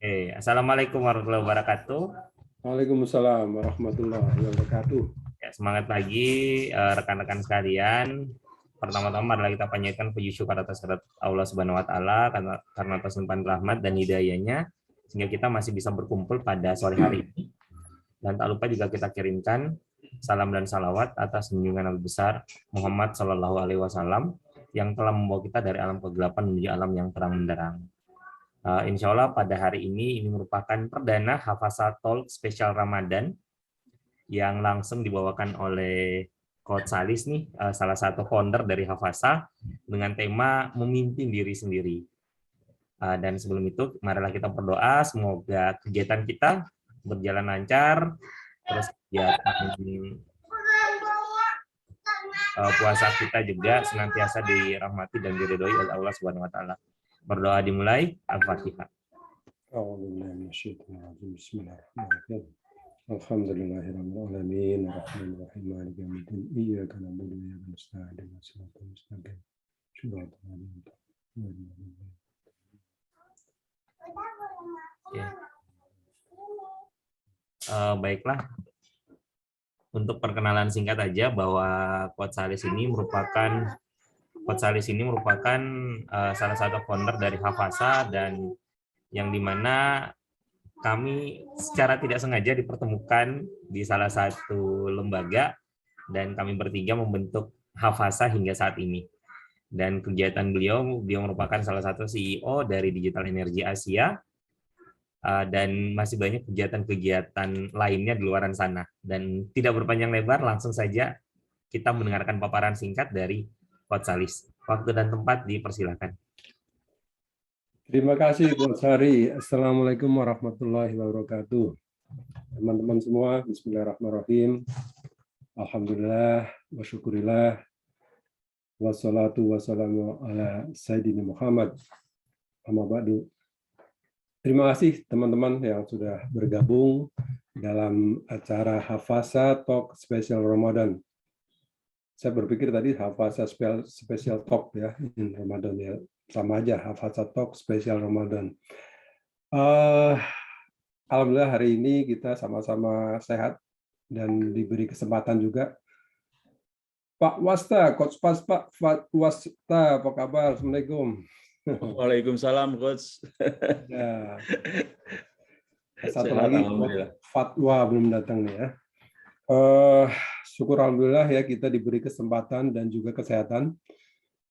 Assalamualaikum warahmatullahi wabarakatuh. Waalaikumsalam warahmatullahi wabarakatuh. Ya, semangat pagi rekan-rekan sekalian. Pertama-tama adalah kita panjatkan puji syukur atas kehadirat Allah Subhanahu wa taala karena atas limpahan rahmat dan hidayahnya sehingga kita masih bisa berkumpul pada sore hari ini. Dan tak lupa juga kita kirimkan salam dan salawat atas junjungan Nabi besar Muhammad Shallallahu alaihi wasallam yang telah membawa kita dari alam kegelapan menuju alam yang terang benderang. Insya Allah pada hari ini merupakan perdana Hafazah Talk spesial Ramadan yang langsung dibawakan oleh Coach Salis nih, salah satu founder dari Hafazah dengan tema memimpin diri sendiri. Dan sebelum itu, marilah kita berdoa semoga kegiatan kita berjalan lancar, terus kegiatan puasa kita juga senantiasa dirahmati dan diridhoi oleh Allah Subhanahu wa taala. Berdoa dimulai, Al-Fatihah. Bismillahirrahmanirrahim. Alhamdulillahirabbil alamin, arrahmanirrahim, maliki yaumiddin, iyyaka na'budu wa iyyaka nasta'in, ihdinas siratal mustaqim, shiratal ladzina Baiklah, untuk perkenalan singkat aja bahwa Coach Salis ini merupakan salah satu founder dari Hafazah dan yang dimana kami secara tidak sengaja dipertemukan di salah satu lembaga dan kami bertiga membentuk Hafazah hingga saat ini. Dan kegiatan beliau merupakan salah satu CEO dari Digital Energy Asia dan masih banyak kegiatan-kegiatan lainnya di luar sana. Dan tidak berpanjang lebar, langsung saja kita mendengarkan paparan singkat dari Coach Salis. Waktu dan tempat dipersilakan. Terima kasih Coach Hari. Assalamualaikum warahmatullahi wabarakatuh. Teman-teman semua, bismillahirrahmanirrahim. Alhamdulillah wa syukurillah. Wassalatu wassalamu ala Sayyidina Muhammad. Amma ba'du. Terima kasih teman-teman yang sudah bergabung dalam acara Hafazah Talk Special Ramadan. Saya berpikir tadi Hafazah Special Talk ya, in Ramadan ya. Sama aja, Hafazah Talk Special Ramadan. Alhamdulillah hari ini kita sama-sama sehat dan diberi kesempatan juga. Pak Wasta, Coach Pak Wasta, apa kabar? Assalamualaikum. Waalaikumsalam, Coach. Ya. Satu lagi, Fatwa belum datang nih ya. Syukur alhamdulillah ya kita diberi kesempatan dan juga kesehatan.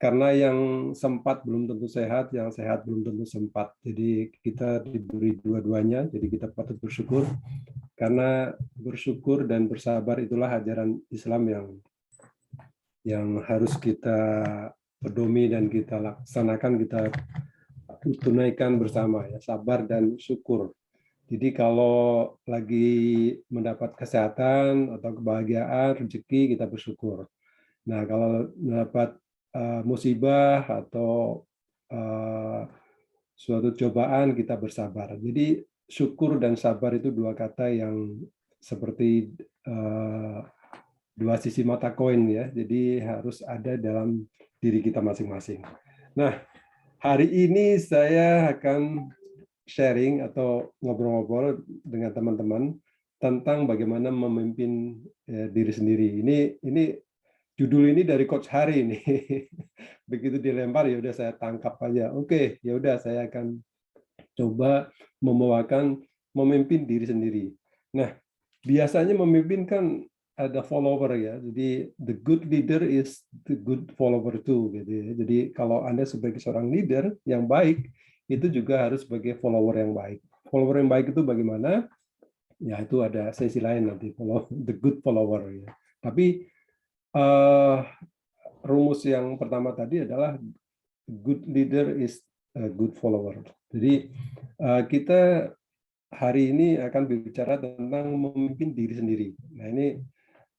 Karena yang sempat belum tentu sehat, yang sehat belum tentu sempat. Jadi kita diberi dua-duanya, jadi kita patut bersyukur. Karena bersyukur dan bersabar itulah ajaran Islam yang harus kita pedomi dan kita laksanakan, kita tunaikan bersama ya, sabar dan syukur. Jadi kalau lagi mendapat kesehatan atau kebahagiaan, rezeki, kita bersyukur. Nah, kalau mendapat musibah atau suatu cobaan, kita bersabar. Jadi syukur dan sabar itu dua kata yang seperti dua sisi mata koin ya. Jadi harus ada dalam diri kita masing-masing. Nah, hari ini saya akan sharing atau ngobrol-ngobrol dengan teman-teman tentang bagaimana memimpin diri sendiri. Ini judul ini dari Coach Hari ini. Begitu dilempar ya udah saya tangkap aja. Oke, ya udah saya akan coba membawakan memimpin diri sendiri. Nah, biasanya memimpin kan ada follower ya. Jadi the good leader is the good follower too gitu ya. Jadi kalau Anda sebagai seorang leader yang baik itu juga harus sebagai follower yang baik. Follower yang baik itu bagaimana? Ya itu ada sesi lain nanti the good follower ya. Tapi rumus yang pertama tadi adalah good leader is a good follower. Jadi kita hari ini akan berbicara tentang memimpin diri sendiri. Nah ini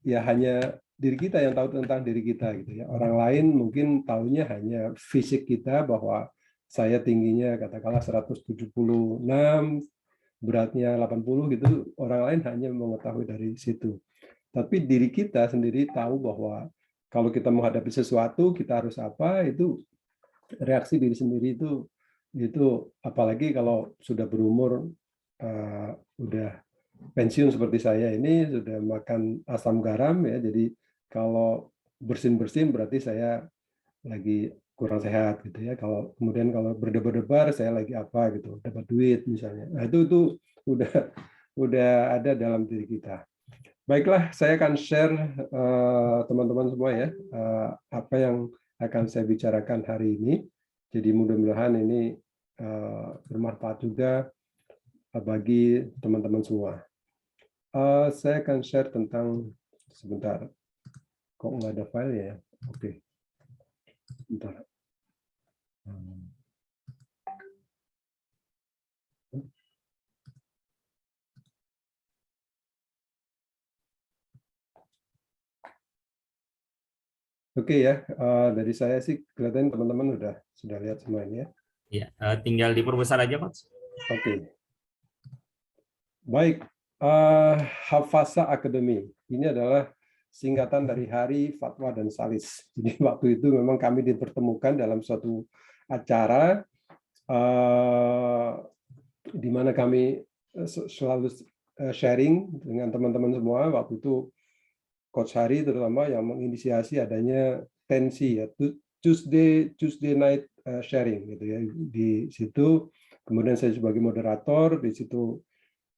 ya hanya diri kita yang tahu tentang diri kita gitu ya. Orang lain mungkin tahunya hanya fisik kita bahwa saya tingginya katakanlah 176, beratnya 80 gitu. Orang lain hanya mengetahui dari situ. Tapi diri kita sendiri tahu bahwa kalau kita menghadapi sesuatu, kita harus apa, itu reaksi diri sendiri itu Itu apalagi kalau sudah berumur, udah pensiun seperti saya ini, sudah makan asam garam ya, jadi kalau bersin-bersin berarti saya lagi kurang sehat gitu ya. Kalau berdebar-debar saya lagi apa gitu, dapat duit misalnya. Nah, itu udah ada dalam diri kita. Baiklah, saya akan share teman-teman semua ya, apa yang akan saya bicarakan hari ini. Jadi mudah-mudahan ini bermanfaat juga bagi teman-teman semua. Saya akan share tentang, sebentar, kok nggak ada file ya? Oke, bentar. Oke ya, dari saya sih kelihatan teman-teman sudah lihat semua ini ya. Ya, tinggal diperbesar aja, Coach. Oke. Baik, Hafasa Academy. Ini adalah singkatan dari Hari Fatwa dan Salis. Jadi waktu itu memang kami dipertemukan dalam suatu acara di mana kami selalu sharing dengan teman-teman semua. Waktu itu Coach Hari terutama yang menginisiasi adanya tensi ya, Tuesday night sharing gitu ya. Di situ kemudian saya sebagai moderator, di situ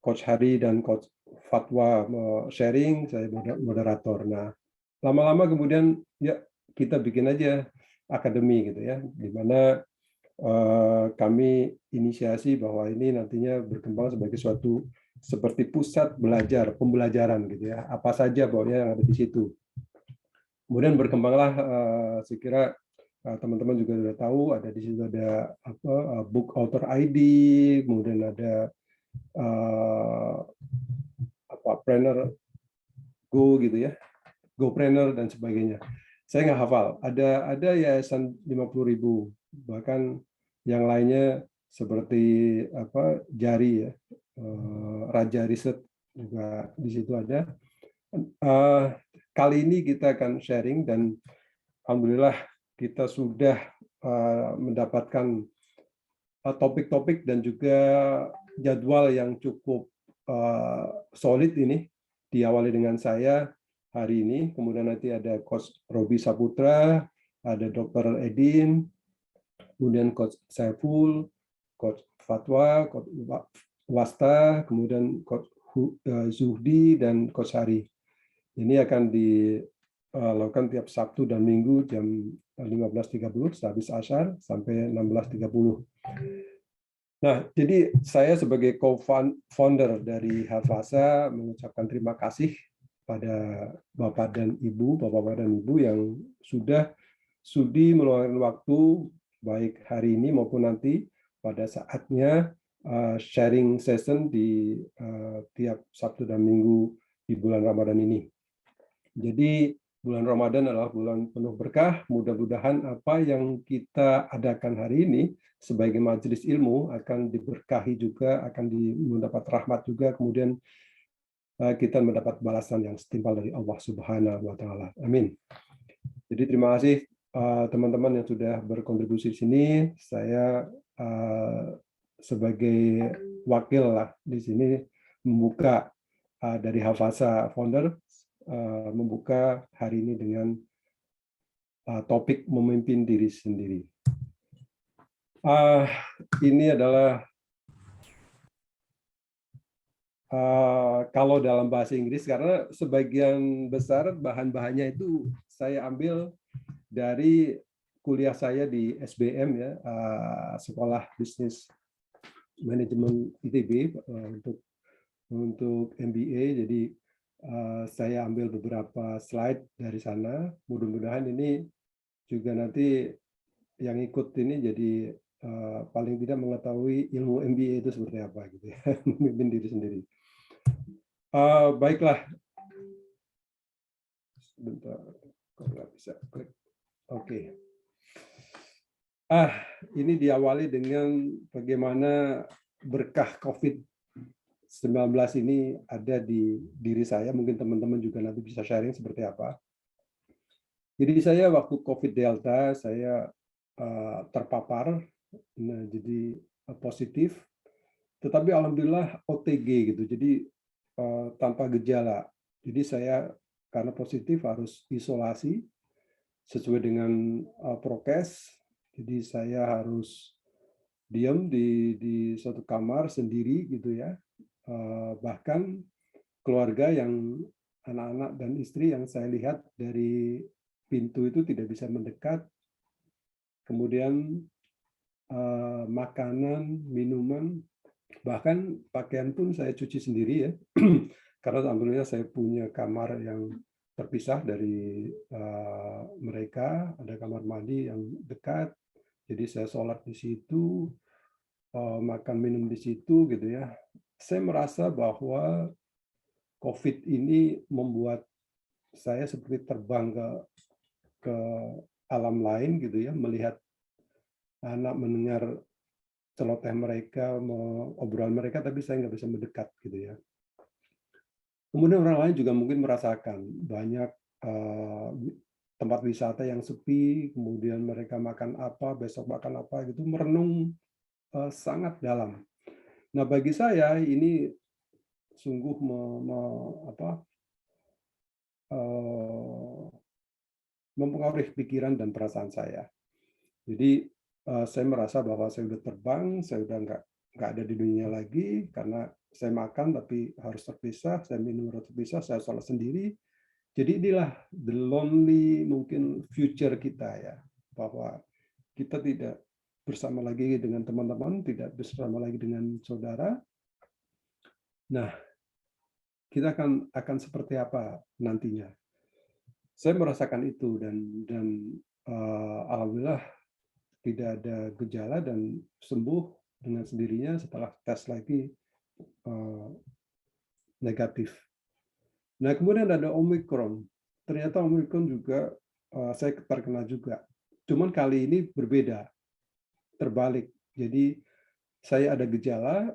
Coach Hari dan Coach Fatwa sharing, saya moderator. Nah, lama-lama kemudian ya kita bikin aja akademi gitu ya, di mana kami inisiasi bahwa ini nantinya berkembang sebagai suatu seperti pusat pembelajaran gitu ya, apa saja bahwa yang ada di situ. Kemudian berkembanglah, saya kira teman-teman juga sudah tahu, ada di situ ada book author ID, kemudian ada planner Go gitu ya, GoPreneur dan sebagainya. Saya nggak hafal. Ada yayasan 50.000, bahkan yang lainnya seperti Jari ya, Raja Riset juga di situ ada. Kali ini kita akan sharing dan alhamdulillah kita sudah mendapatkan topik-topik dan juga jadwal yang cukup solid ini. Diawali dengan saya hari ini, kemudian nanti ada Coach Robi Saputra, ada Dr. Edin, kemudian Coach Saiful, Coach Fatwa, Coach Wasta, kemudian Coach Zuhdi, dan Coach Hari. Ini akan dilakukan tiap Sabtu dan Minggu jam 15.30 sehabis Ashar sampai 16.30. Nah, jadi saya sebagai co-founder dari Hafasa mengucapkan terima kasih pada Bapak dan Ibu yang sudah sudi meluangkan waktu baik hari ini maupun nanti pada saatnya sharing session di tiap Sabtu dan Minggu di bulan Ramadan ini. Jadi bulan Ramadan adalah bulan penuh berkah. Mudah-mudahan apa yang kita adakan hari ini sebagai majelis ilmu akan diberkahi juga, akan mendapat rahmat juga, kemudian kita mendapat balasan yang setimpal dari Allah Subhanahu wa Ta'ala. Amin. Jadi terima kasih teman-teman yang sudah berkontribusi di sini. Saya sebagai wakil lah di sini membuka dari Hafasa Founder, membuka hari ini dengan topik memimpin diri sendiri. Ini adalah kalau dalam bahasa Inggris, karena sebagian besar bahan-bahannya itu saya ambil dari kuliah saya di SBM ya, Sekolah Bisnis Manajemen ITB untuk MBA. Jadi saya ambil beberapa slide dari sana. Mudah-mudahan ini juga nanti yang ikut ini jadi paling tidak mengetahui ilmu MBA itu seperti apa gitu ya, memimpin diri sendiri. Baiklah, sebentar, kok nggak bisa klik. Oke. Ini diawali dengan bagaimana berkah COVID-19 ini ada di diri saya. Mungkin teman-teman juga nanti bisa sharing seperti apa. Jadi saya waktu COVID Delta, saya terpapar Nah, jadi positif, tetapi alhamdulillah OTG gitu, jadi tanpa gejala. Jadi saya karena positif harus isolasi sesuai dengan prokes. Jadi saya harus diam di suatu kamar sendiri gitu ya. Bahkan keluarga yang anak-anak dan istri yang saya lihat dari pintu itu tidak bisa mendekat. Kemudian makanan, minuman, bahkan pakaian pun saya cuci sendiri ya. Karena alhamdulillah saya punya kamar yang terpisah dari mereka, ada kamar mandi yang dekat. Jadi saya sholat di situ, makan minum di situ gitu ya. Saya merasa bahwa COVID ini membuat saya seperti terbang ke alam lain gitu ya, melihat anak, mendengar celoteh mereka, obrolan mereka, tapi saya nggak bisa mendekat gitu ya. Kemudian orang lain juga mungkin merasakan banyak tempat wisata yang sepi, kemudian mereka makan apa, besok makan apa gitu, merenung sangat dalam. Nah, bagi saya ini sungguh mempengaruhi pikiran dan perasaan saya. Jadi saya merasa bahwa saya udah terbang, saya udah nggak ada di dunia lagi karena saya makan tapi harus terpisah, saya minum harus terpisah, saya sholat sendiri. Jadi inilah the lonely mungkin future kita ya, bahwa kita tidak bersama lagi dengan teman-teman, tidak bersama lagi dengan saudara. Nah, kita akan seperti apa nantinya? Saya merasakan itu dan alhamdulillah tidak ada gejala dan sembuh dengan sendirinya setelah tes lagi negatif. Nah, kemudian ada Omicron. Ternyata Omicron juga saya terkena juga. Cuman kali ini berbeda, terbalik. Jadi saya ada gejala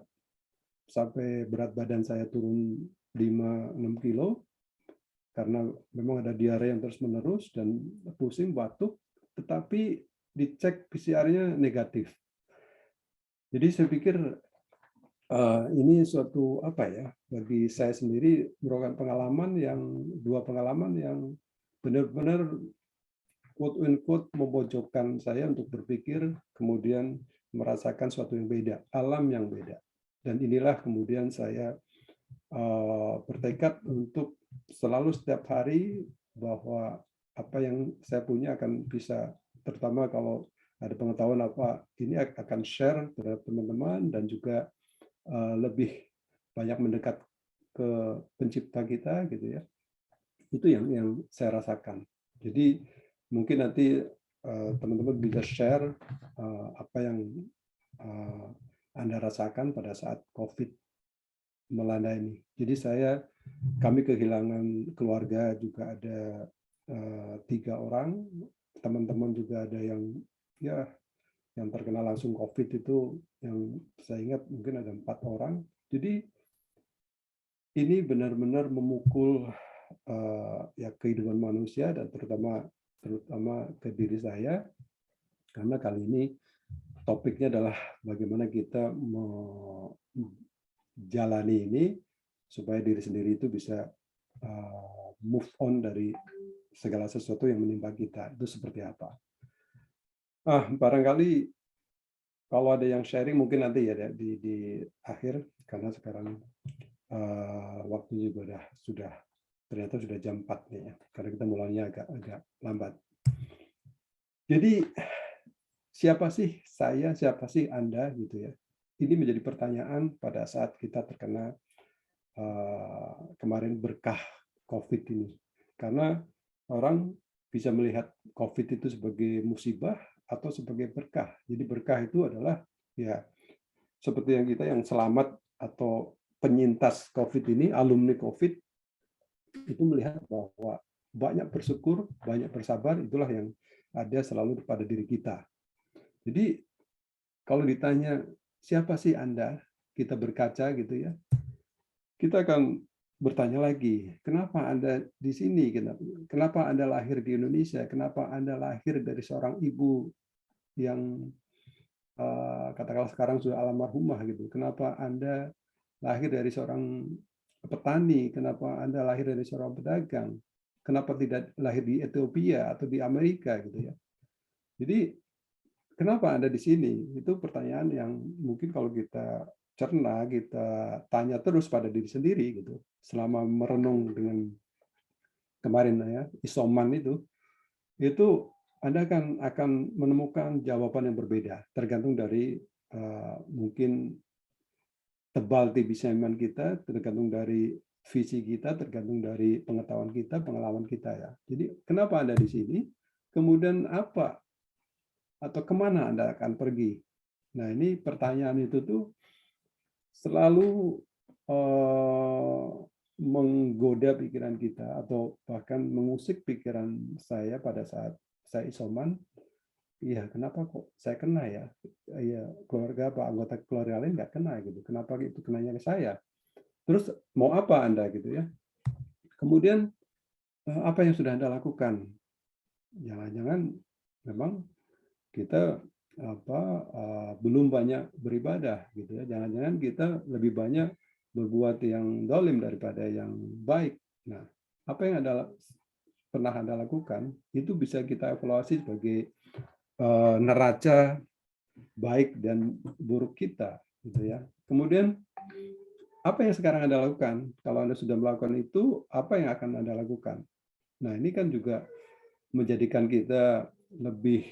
sampai berat badan saya turun 5-6 kilo karena memang ada diare yang terus-menerus dan pusing, batuk, tetapi dicek PCR-nya negatif. Jadi saya pikir ini suatu apa ya, bagi saya sendiri merupakan dua pengalaman yang benar-benar quote unquote memojokkan saya untuk berpikir, kemudian merasakan suatu yang beda, alam yang beda. Dan inilah kemudian saya bertekad untuk selalu setiap hari bahwa apa yang saya punya akan bisa, terutama kalau ada pengetahuan apa, ini akan share terhadap teman-teman dan juga lebih banyak mendekat ke pencipta kita gitu ya. Itu yang saya rasakan. Jadi mungkin nanti teman-teman bisa share apa yang Anda rasakan pada saat COVID melanda ini. Jadi kami kehilangan keluarga juga ada 3 orang, teman-teman juga ada yang terkena langsung COVID itu yang saya ingat mungkin ada 4 orang. Jadi ini benar-benar memukul ya kehidupan manusia dan terutama ke diri saya, karena kali ini topiknya adalah bagaimana kita menjalani ini supaya diri sendiri itu bisa move on dari segala sesuatu yang menimpa kita. Itu seperti apa? Barangkali kalau ada yang sharing mungkin nanti ya di akhir, karena sekarang waktu juga ternyata sudah jam 4 nih ya, karena kita mulainya agak lambat. Jadi siapa sih saya, siapa sih Anda gitu ya? Ini menjadi pertanyaan pada saat kita terkena kemarin berkah COVID ini. Karena orang bisa melihat COVID itu sebagai musibah atau sebagai berkah. Jadi berkah itu adalah ya seperti yang selamat atau penyintas COVID ini, alumni COVID, itu melihat bahwa banyak bersyukur, banyak bersabar, itulah yang ada selalu pada diri kita. Jadi kalau ditanya siapa sih Anda, kita berkaca gitu ya, kita akan bertanya lagi, kenapa Anda di sini? Kenapa Anda lahir di Indonesia? Kenapa Anda lahir dari seorang ibu yang katakanlah sekarang sudah almarhumah gitu. Kenapa Anda lahir dari seorang petani? Kenapa Anda lahir dari seorang pedagang? Kenapa tidak lahir di Ethiopia atau di Amerika gitu ya? Jadi kenapa Anda di sini? Itu pertanyaan yang mungkin kalau kita cerna, kita tanya terus pada diri sendiri gitu. Selama merenung dengan kemarin ya, isoman itu Anda akan menemukan jawaban yang berbeda, tergantung dari mungkin tebal tipis iman kita, tergantung dari visi kita, tergantung dari pengetahuan kita, pengalaman kita ya. Jadi kenapa Anda di sini? Kemudian apa atau kemana Anda akan pergi? Nah ini pertanyaan itu tuh selalu menggoda pikiran kita atau bahkan mengusik pikiran saya pada saat saya isoman. Iya, kenapa kok saya kena ya? Iya, keluarga apa anggota keluarga lain nggak kena gitu. Kenapa itu kenanya ke saya? Terus mau apa Anda gitu ya? Kemudian apa yang sudah Anda lakukan? Jangan-jangan memang kita belum banyak beribadah gitu ya. Jangan-jangan kita lebih banyak berbuat yang dolim daripada yang baik. Nah, apa yang pernah Anda lakukan itu bisa kita evaluasi sebagai neraca baik dan buruk kita gitu ya. Kemudian apa yang sekarang Anda lakukan? Kalau Anda sudah melakukan itu, apa yang akan Anda lakukan? Nah, ini kan juga menjadikan kita lebih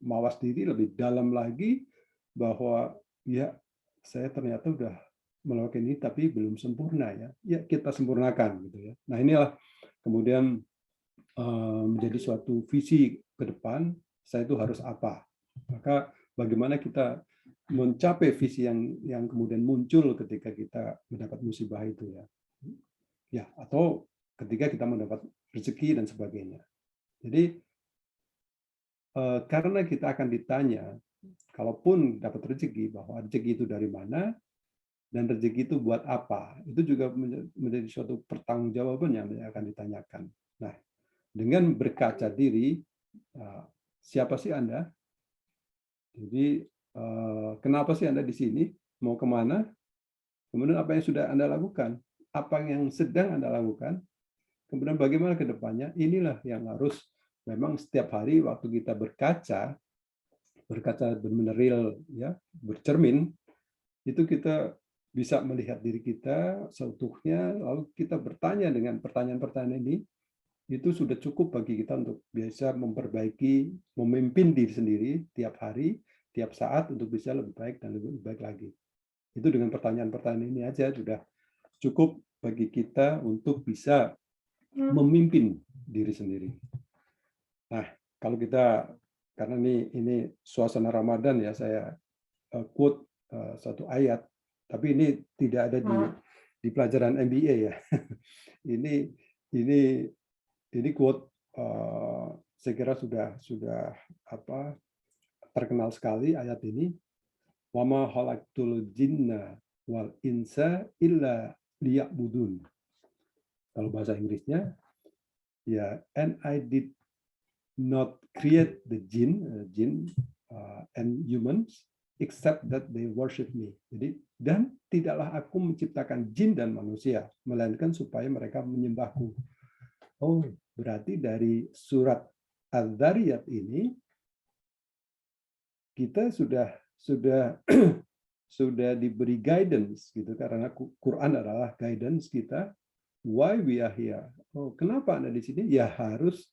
mawas diri, lebih dalam lagi bahwa ya saya ternyata udah melakukan ini tapi belum sempurna ya. Ya kita sempurnakan gitu ya. Nah, inilah kemudian menjadi suatu visi ke depan, saya itu harus apa. Maka bagaimana kita mencapai visi yang kemudian muncul ketika kita mendapat musibah itu ya. Ya, atau ketika kita mendapat rezeki dan sebagainya. Jadi karena kita akan ditanya, kalaupun dapat rezeki, bahwa rezeki itu dari mana dan rezeki itu buat apa, itu juga menjadi suatu pertanggungjawaban yang akan ditanyakan. Nah, dengan berkaca diri, siapa sih Anda? Jadi kenapa sih Anda di sini? Mau kemana? Kemudian apa yang sudah Anda lakukan? Apa yang sedang Anda lakukan? Kemudian bagaimana ke depannya? Inilah yang harus memang setiap hari waktu kita berkaca benar-benar real, ya, bercermin, itu kita bisa melihat diri kita seutuhnya, lalu kita bertanya dengan pertanyaan-pertanyaan ini, itu sudah cukup bagi kita untuk bisa memperbaiki, memimpin diri sendiri tiap hari, tiap saat untuk bisa lebih baik dan lebih baik lagi. Itu dengan pertanyaan-pertanyaan ini aja sudah cukup bagi kita untuk bisa memimpin diri sendiri. Nah, kalau kita, karena ini suasana Ramadan ya, saya quote satu ayat, tapi ini tidak ada di pelajaran MBA ya. Ini quote saya kira sudah terkenal sekali ayat ini. Wa ma khalaqtul jinna wal insa illa liya'budun. Kalau bahasa Inggrisnya ya, and I did not create the jinn and humans except that they worship me. Jadi, dan tidaklah aku menciptakan jin dan manusia, melainkan supaya mereka menyembahku. Oh, berarti dari surat Al-Dzariyat ini kita sudah diberi guidance gitu, karena Quran adalah guidance kita. Why we are here? Oh, kenapa Anda di sini? Ya harus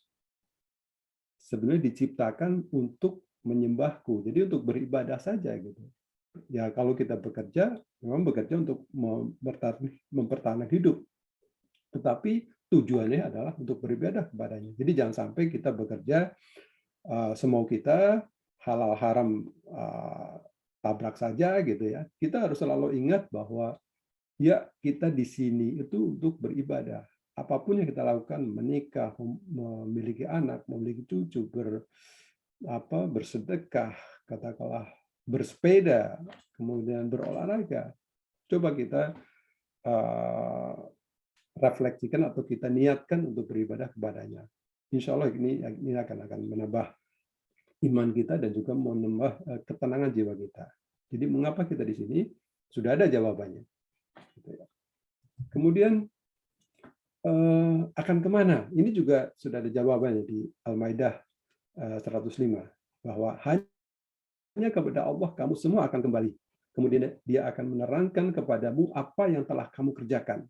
sebenarnya diciptakan untuk menyembahku. Jadi untuk beribadah saja gitu. Ya kalau kita bekerja, memang bekerja untuk mempertahankan hidup. Tetapi tujuannya adalah untuk beribadah kepadanya. Jadi jangan sampai kita bekerja semau kita, halal haram tabrak saja gitu ya. Kita harus selalu ingat bahwa ya kita di sini itu untuk beribadah. Apapun yang kita lakukan, menikah, memiliki anak, memiliki cucu, bersedekah, katakanlah bersepeda, kemudian berolahraga, coba kita refleksikan atau kita niatkan untuk beribadah kepadanya. Insya Allah ini akan menambah iman kita dan juga menambah ketenangan jiwa kita. Jadi mengapa kita di sini? Sudah ada jawabannya. Kemudian akan kemana? Ini juga sudah ada jawabannya di Al-Maidah 105, bahwa hanya kepada Allah kamu semua akan kembali. Kemudian Dia akan menerangkan kepadamu apa yang telah kamu kerjakan.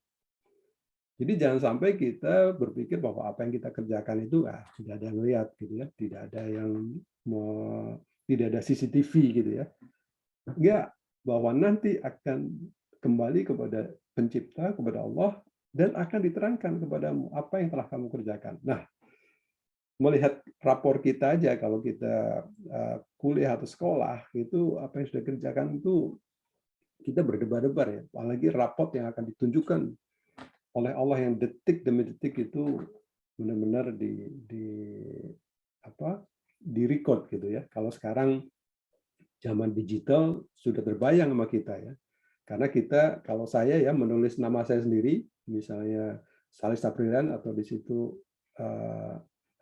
Jadi jangan sampai kita berpikir bahwa apa yang kita kerjakan itu tidak ada yang lihat gitu ya, tidak ada yang tidak ada CCTV gitu ya. Enggak, bahwa nanti akan kembali kepada pencipta, kepada Allah, dan akan diterangkan kepadamu apa yang telah kamu kerjakan. Nah, melihat rapor kita aja, kalau kita kuliah atau sekolah, itu apa yang sudah kerjakan itu kita berdebar-debar ya, apalagi raport yang akan ditunjukkan oleh Allah yang detik demi detik itu benar-benar di record gitu ya. Kalau sekarang zaman digital sudah terbayang sama kita ya. Karena kita, kalau saya ya menulis nama saya sendiri, misalnya Salih Saprilian atau di situ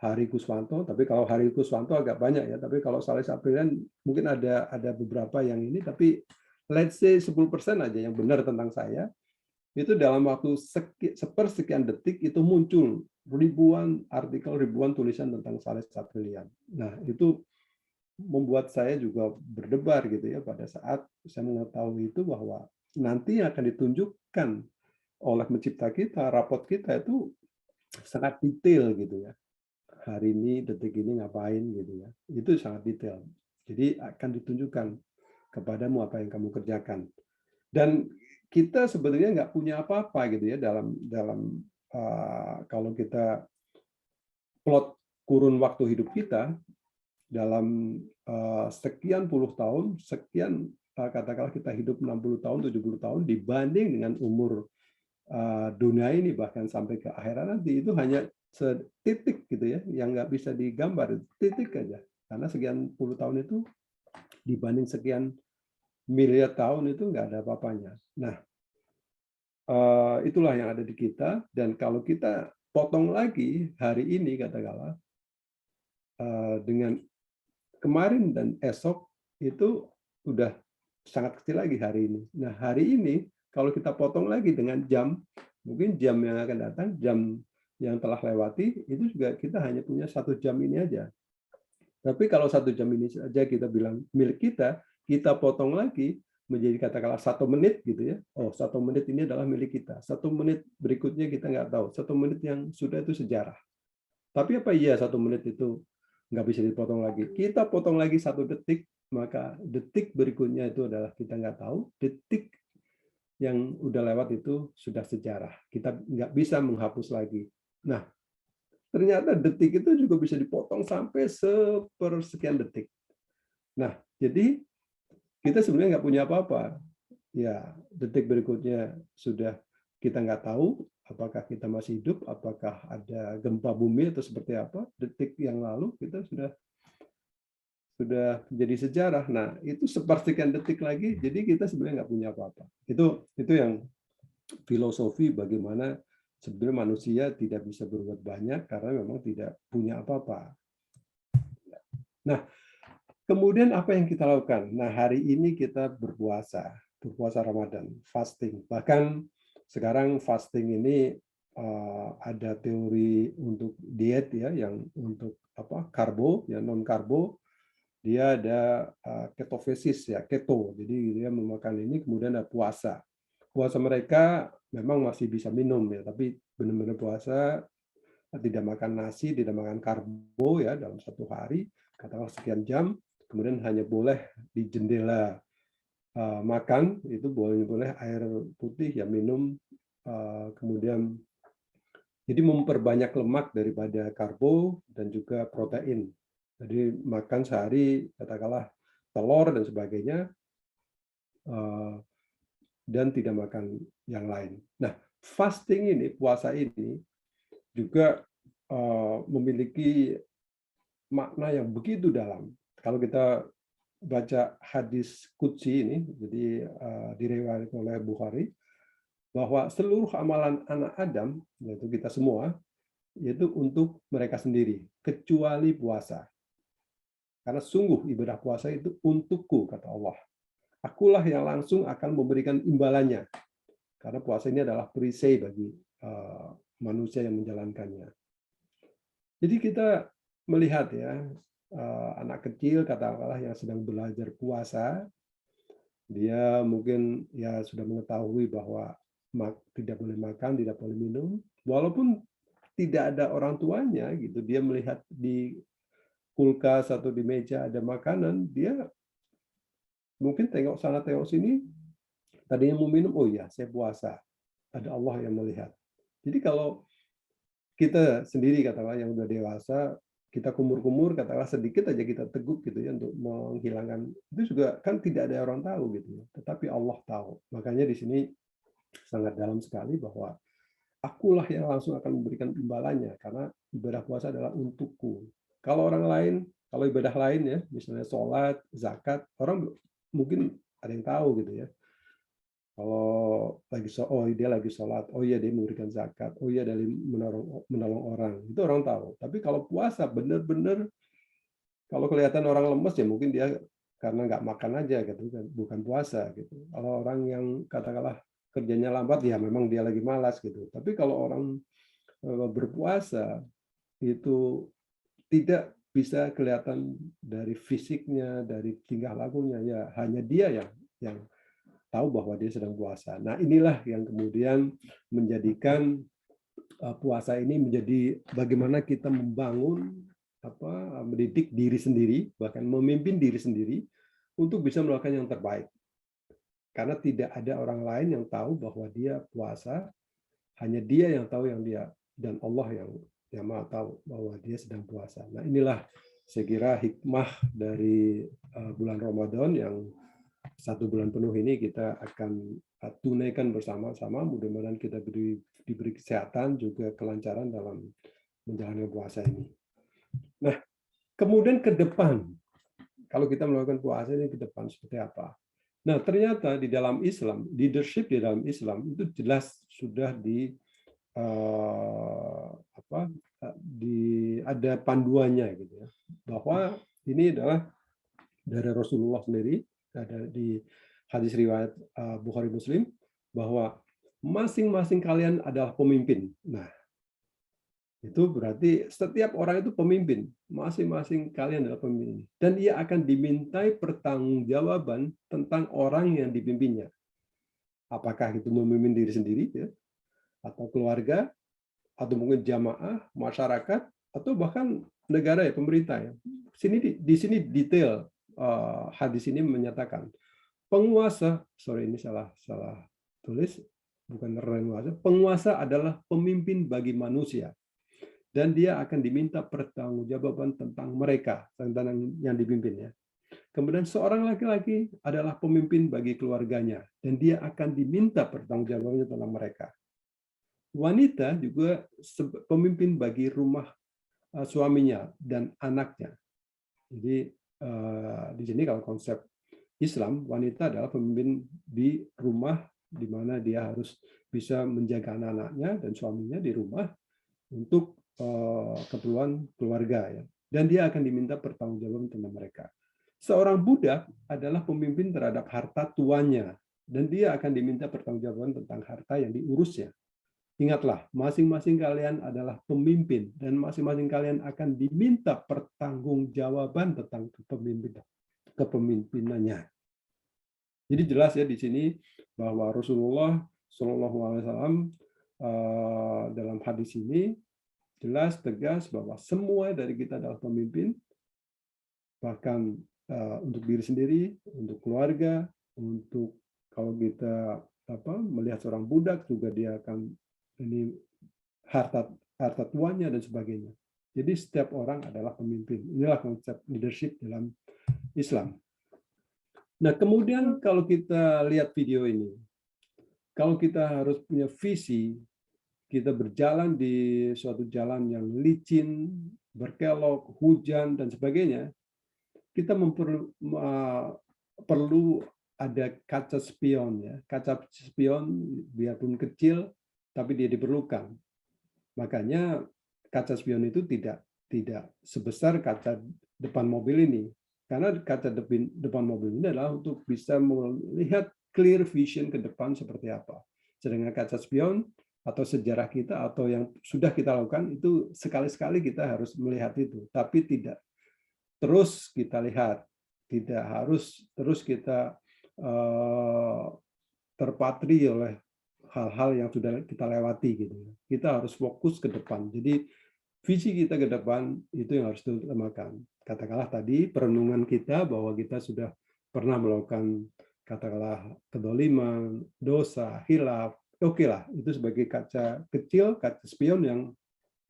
Hari Kuswanto, tapi kalau Hari Kuswanto agak banyak ya, tapi kalau Salih Saprilian mungkin ada beberapa yang ini, tapi let's say 10% aja yang benar tentang saya, itu dalam waktu sepersekian detik itu muncul ribuan artikel, ribuan tulisan tentang Salih Saprilian. Nah, itu membuat saya juga berdebar gitu ya pada saat saya mengetahui itu bahwa nanti akan ditunjukkan oleh pencipta kita, rapot kita itu sangat detail gitu ya. Hari ini, detik ini ngapain gitu ya. Itu sangat detail. Jadi akan ditunjukkan kepadamu apa yang kamu kerjakan. Dan kita sebenarnya nggak punya apa-apa gitu ya dalam kalau kita plot kurun waktu hidup kita dalam sekian puluh tahun, sekian katakanlah kita hidup 60 tahun, 70 tahun dibanding dengan umur dunia ini bahkan sampai ke akhirat nanti itu hanya setitik gitu ya yang nggak bisa digambar, titik aja. Karena sekian puluh tahun itu dibanding sekian miliar tahun itu nggak ada apa-apanya. Nah, itulah yang ada di kita. Dan kalau kita potong lagi hari ini katakanlah dengan kemarin dan esok itu udah sangat kecil lagi hari ini. Nah, hari ini kalau kita potong lagi dengan jam, mungkin jam yang akan datang, jam yang telah lewati, itu juga kita hanya punya 1 jam ini aja. Tapi kalau 1 jam ini saja kita bilang milik kita potong lagi menjadi katakanlah 1 menit gitu ya. Oh, 1 menit ini adalah milik kita. 1 menit berikutnya kita nggak tahu. 1 menit yang sudah itu sejarah. Tapi apa iya 1 menit itu nggak bisa dipotong lagi? Kita potong lagi 1 detik, maka detik berikutnya itu adalah kita nggak tahu. Detik yang udah lewat itu sudah sejarah. Kita nggak bisa menghapus lagi. Nah, ternyata detik itu juga bisa dipotong sampai sepersekian detik. Nah, jadi kita sebenarnya nggak punya apa-apa. Ya, detik berikutnya sudah kita nggak tahu apakah kita masih hidup, apakah ada gempa bumi atau seperti apa. Detik yang lalu kita sudah menjadi sejarah. Nah, itu sepersekian detik lagi, jadi kita sebenarnya nggak punya apa-apa. Itu yang filosofi bagaimana sebenarnya manusia tidak bisa berbuat banyak karena memang tidak punya apa-apa. Nah, kemudian apa yang kita lakukan? Nah, hari ini kita berpuasa Ramadan, fasting. Bahkan sekarang fasting ini ada teori untuk diet ya, yang untuk karbo, ya non karbo. Dia ada ketofasis ya, keto. Jadi dia memakan ini kemudian ada puasa. Puasa mereka memang masih bisa minum ya, tapi benar-benar puasa tidak makan nasi, tidak makan karbo ya dalam 1 hari, katakanlah sekian jam, kemudian hanya boleh di jendela makan itu boleh air putih ya minum, kemudian jadi memperbanyak lemak daripada karbo dan juga protein. Jadi makan sehari katakanlah telur dan sebagainya dan tidak makan yang lain. Nah, fasting ini, puasa ini juga memiliki makna yang begitu dalam. Kalau kita baca hadis qudsi ini, jadi diriwayatkan oleh Bukhari, bahwa seluruh amalan anak Adam, yaitu kita semua, yaitu untuk mereka sendiri, kecuali puasa. Karena sungguh ibadah puasa itu untukku, kata Allah. Akulah yang langsung akan memberikan imbalannya. Karena puasa ini adalah perisai bagi manusia yang menjalankannya. Jadi kita melihat ya, anak kecil katakanlah yang sedang belajar puasa, dia mungkin ya sudah mengetahui bahwa tidak boleh makan, tidak boleh minum, walaupun tidak ada orang tuanya gitu, dia melihat di kulkas atau di meja ada makanan, dia mungkin tengok sana tengok sini, tadinya mau minum, oh ya saya puasa, ada Allah yang melihat. Jadi kalau kita sendiri katakanlah yang udah dewasa, kita kumur-kumur katakanlah sedikit aja kita teguk gitu ya untuk menghilangkan, itu juga kan tidak ada orang tahu gitu ya, tetapi Allah tahu. Makanya di sini sangat dalam sekali bahwa akulah yang langsung akan memberikan imbalannya, karena ibadah puasa adalah untukku. Kalau orang lain, kalau ibadah lain ya, misalnya sholat, zakat, orang mungkin ada yang tahu gitu ya. Kalau dia lagi sholat, oh iya dia memberikan zakat, oh iya dari menolong orang, itu orang tahu. Tapi kalau puasa benar-benar, kalau kelihatan orang lemes ya mungkin dia karena nggak makan aja gitu kan, bukan puasa gitu. Kalau orang yang katakanlah kerjanya lambat ya memang dia lagi malas gitu. Tapi kalau orang berpuasa itu tidak bisa kelihatan dari fisiknya, dari tingkah lakunya, ya hanya dia yang tahu bahwa dia sedang puasa. Nah, inilah yang kemudian menjadikan puasa ini menjadi bagaimana kita membangun mendidik diri sendiri, bahkan memimpin diri sendiri untuk bisa melakukan yang terbaik. Karena tidak ada orang lain yang tahu bahwa dia puasa, hanya dia yang tahu yang dia, dan Allah yang Maha tahu bahwa dia sedang puasa. Nah, inilah saya kira hikmah dari bulan Ramadan yang 1 bulan penuh ini kita akan tunaikan bersama-sama. Mudah-mudahan kita diberi kesehatan juga kelancaran dalam menjalankan puasa ini. Nah, kemudian ke depan, kalau kita melakukan puasa ini ke depan seperti apa? Nah, ternyata di dalam Islam, leadership di dalam Islam itu jelas sudah ada panduannya gitu ya, bahwa ini adalah dari Rasulullah sendiri, ada di hadis riwayat Bukhari Muslim, bahwa masing-masing kalian adalah pemimpin. Nah, itu berarti setiap orang itu pemimpin, masing-masing kalian adalah pemimpin, dan ia akan dimintai pertanggungjawaban tentang orang yang dipimpinnya. Apakah itu memimpin diri sendiri ya, atau keluarga, atau mungkin jamaah, masyarakat, atau bahkan negara ya, pemerintah ya. Di sini detail hadis ini menyatakan penguasa, ini salah tulis, bukan penguasa adalah pemimpin bagi manusia, dan dia akan diminta pertanggungjawaban tentang mereka, tentang yang dipimpinnya. Kemudian seorang laki-laki adalah pemimpin bagi keluarganya, dan dia akan diminta pertanggungjawabannya tentang mereka. Wanita juga pemimpin bagi rumah suaminya dan anaknya. Jadi di sini kalau konsep Islam, wanita adalah pemimpin di rumah, di mana dia harus bisa menjaga anak-anaknya dan suaminya di rumah untuk keperluan keluarga ya. Dan dia akan diminta pertanggungjawaban tentang mereka. Seorang budak adalah pemimpin terhadap harta tuannya, dan dia akan diminta pertanggungjawaban tentang harta yang diurusnya. Ingatlah, masing-masing kalian adalah pemimpin, dan masing-masing kalian akan diminta pertanggungjawaban tentang kepemimpinannya. Jadi jelas ya di sini bahwa Rasulullah SAW dalam hadis ini jelas tegas bahwa semua dari kita adalah pemimpin, bahkan untuk diri sendiri, untuk keluarga, untuk kalau kita melihat seorang budak juga dia akan ini harta tuannya dan sebagainya. Jadi setiap orang adalah pemimpin. Inilah konsep leadership dalam Islam. Nah, kemudian kalau kita lihat video ini, kalau kita harus punya visi, kita berjalan di suatu jalan yang licin, berkelok, hujan dan sebagainya, kita perlu ada kaca spion ya. Kaca spion biarpun kecil tapi dia diperlukan. Makanya kaca spion itu tidak sebesar kaca depan mobil ini. Karena kaca depan mobil ini adalah untuk bisa melihat clear vision ke depan seperti apa. Sedangkan kaca spion atau sejarah kita atau yang sudah kita lakukan itu sekali-sekali kita harus melihat itu, tapi tidak terus kita lihat, tidak harus terus kita terpatri oleh hal-hal yang sudah kita lewati gitu. Kita harus fokus ke depan. Jadi visi kita ke depan itu yang harus diutamakan. Katakanlah tadi perenungan kita bahwa kita sudah pernah melakukan katakanlah kedoliman, dosa, hilaf. Oke lah, itu sebagai kaca kecil, kaca spion yang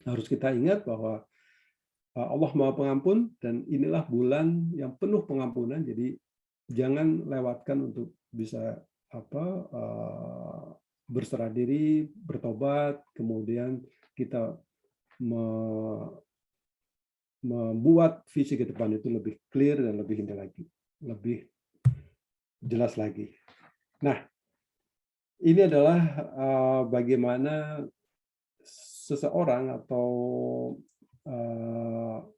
harus kita ingat bahwa Allah Maha Pengampun dan inilah bulan yang penuh pengampunan. Jadi jangan lewatkan untuk bisa berserah diri, bertobat, kemudian kita membuat visi ke depan itu lebih clear dan lebih indah lagi, lebih jelas lagi. Nah, ini adalah bagaimana seseorang atau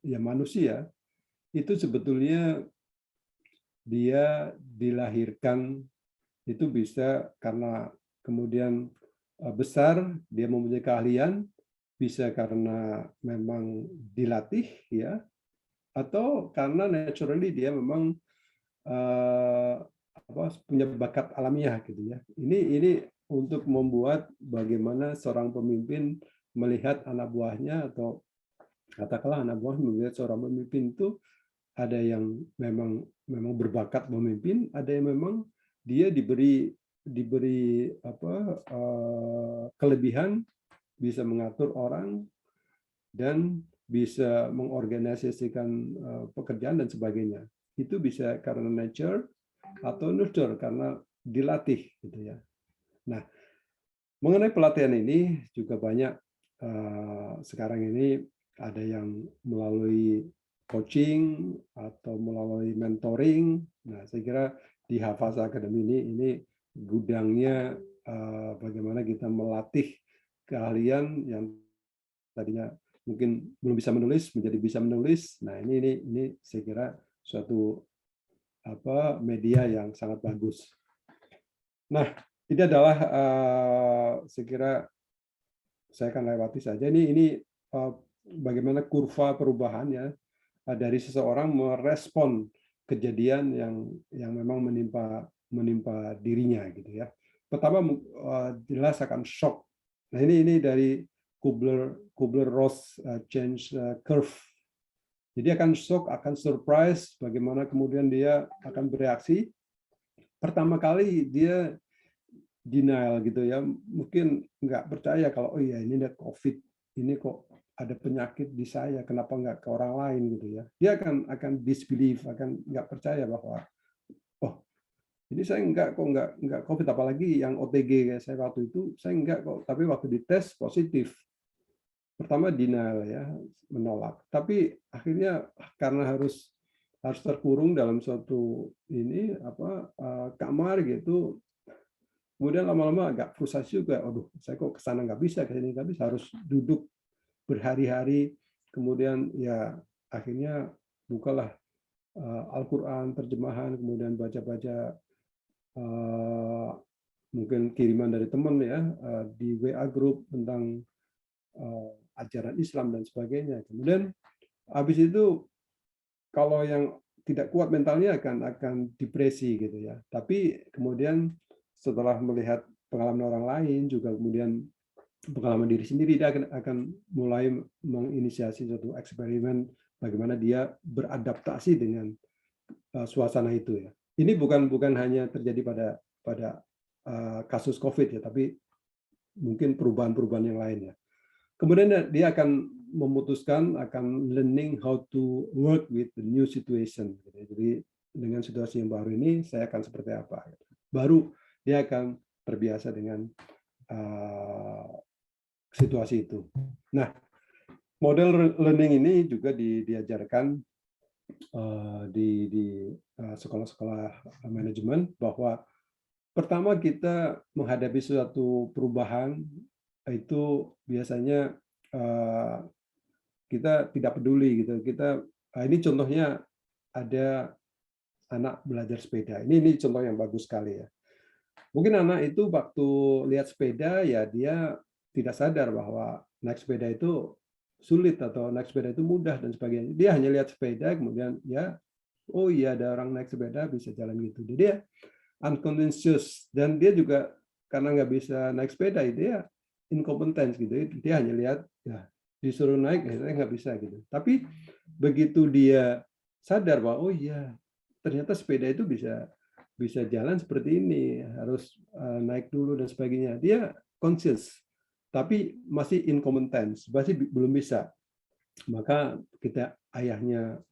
ya manusia itu sebetulnya dia dilahirkan itu bisa karena kemudian besar dia mempunyai keahlian, bisa karena memang dilatih ya, atau karena naturally dia memang punya bakat alamiah gitu ya. Ini untuk membuat bagaimana seorang pemimpin melihat anak buahnya, atau katakanlah anak buah melihat seorang pemimpin itu ada yang memang berbakat memimpin, ada yang memang dia diberi kelebihan bisa mengatur orang dan bisa mengorganisasikan pekerjaan dan sebagainya. Itu bisa karena nature atau nurture karena dilatih gitu ya. Nah, mengenai pelatihan ini juga banyak sekarang ini ada yang melalui coaching atau melalui mentoring. Nah, saya kira di Hafasa Academy ini gudangnya bagaimana kita melatih keahlian yang tadinya mungkin belum bisa menulis menjadi bisa menulis. Nah, ini saya kira suatu media yang sangat bagus. Nah, ini adalah saya kira saya akan lewati saja. Ini bagaimana kurva perubahannya dari seseorang merespon kejadian yang memang menimpa dirinya gitu ya. Pertama jelas akan shock. Nah, ini dari Kubler-Ross change curve. Jadi akan shock, akan surprise bagaimana kemudian dia akan bereaksi. Pertama kali dia denial gitu ya, mungkin nggak percaya kalau oh iya ini ada COVID, ini kok ada penyakit di saya, kenapa nggak ke orang lain gitu ya. Dia akan disbelief, akan nggak percaya bahwa oh ini saya nggak COVID, apalagi yang OTG saya waktu itu saya nggak kok, tapi waktu dites positif. Pertama denial ya, menolak. Tapi akhirnya karena harus terkurung dalam suatu kamar gitu. Kemudian lama-lama agak frustasi juga. Aduh, saya kok kesana nggak bisa, kesini nggak bisa, harus duduk berhari-hari. Kemudian ya akhirnya bukalah Al-Quran terjemahan, kemudian baca-baca mungkin kiriman dari teman ya di WA group tentang ajaran Islam dan sebagainya. Kemudian habis itu kalau yang tidak kuat mentalnya akan depresi gitu ya. Tapi kemudian setelah melihat pengalaman orang lain juga kemudian pengalaman diri sendiri, dia akan mulai menginisiasi suatu eksperimen bagaimana dia beradaptasi dengan suasana itu ya. Ini bukan hanya terjadi pada kasus COVID ya, tapi mungkin perubahan-perubahan yang lain ya. Kemudian dia akan memutuskan, akan learning how to work with the new situation. Jadi dengan situasi yang baru ini, saya akan seperti apa. Baru dia akan terbiasa dengan situasi itu. Nah, model learning ini juga diajarkan di sekolah-sekolah manajemen, bahwa pertama kita menghadapi suatu perubahan itu biasanya kita tidak peduli gitu, kita Ini contohnya ada anak belajar sepeda. Ini contoh yang bagus sekali ya. Mungkin anak itu waktu lihat sepeda ya dia tidak sadar bahwa naik sepeda itu sulit atau naik sepeda itu mudah dan sebagainya. Dia hanya lihat sepeda kemudian ya, oh iya ada orang naik sepeda bisa jalan gitu. Jadi dia unconscious dan dia juga karena nggak bisa naik sepeda dia incompetence gitu. Dia hanya lihat ya disuruh naik saya nggak bisa gitu. Tapi begitu dia sadar bahwa oh iya ternyata sepeda itu bisa jalan seperti ini, harus naik dulu dan sebagainya. Dia conscious, tapi masih incompetence, masih belum bisa. Maka kita ayahnya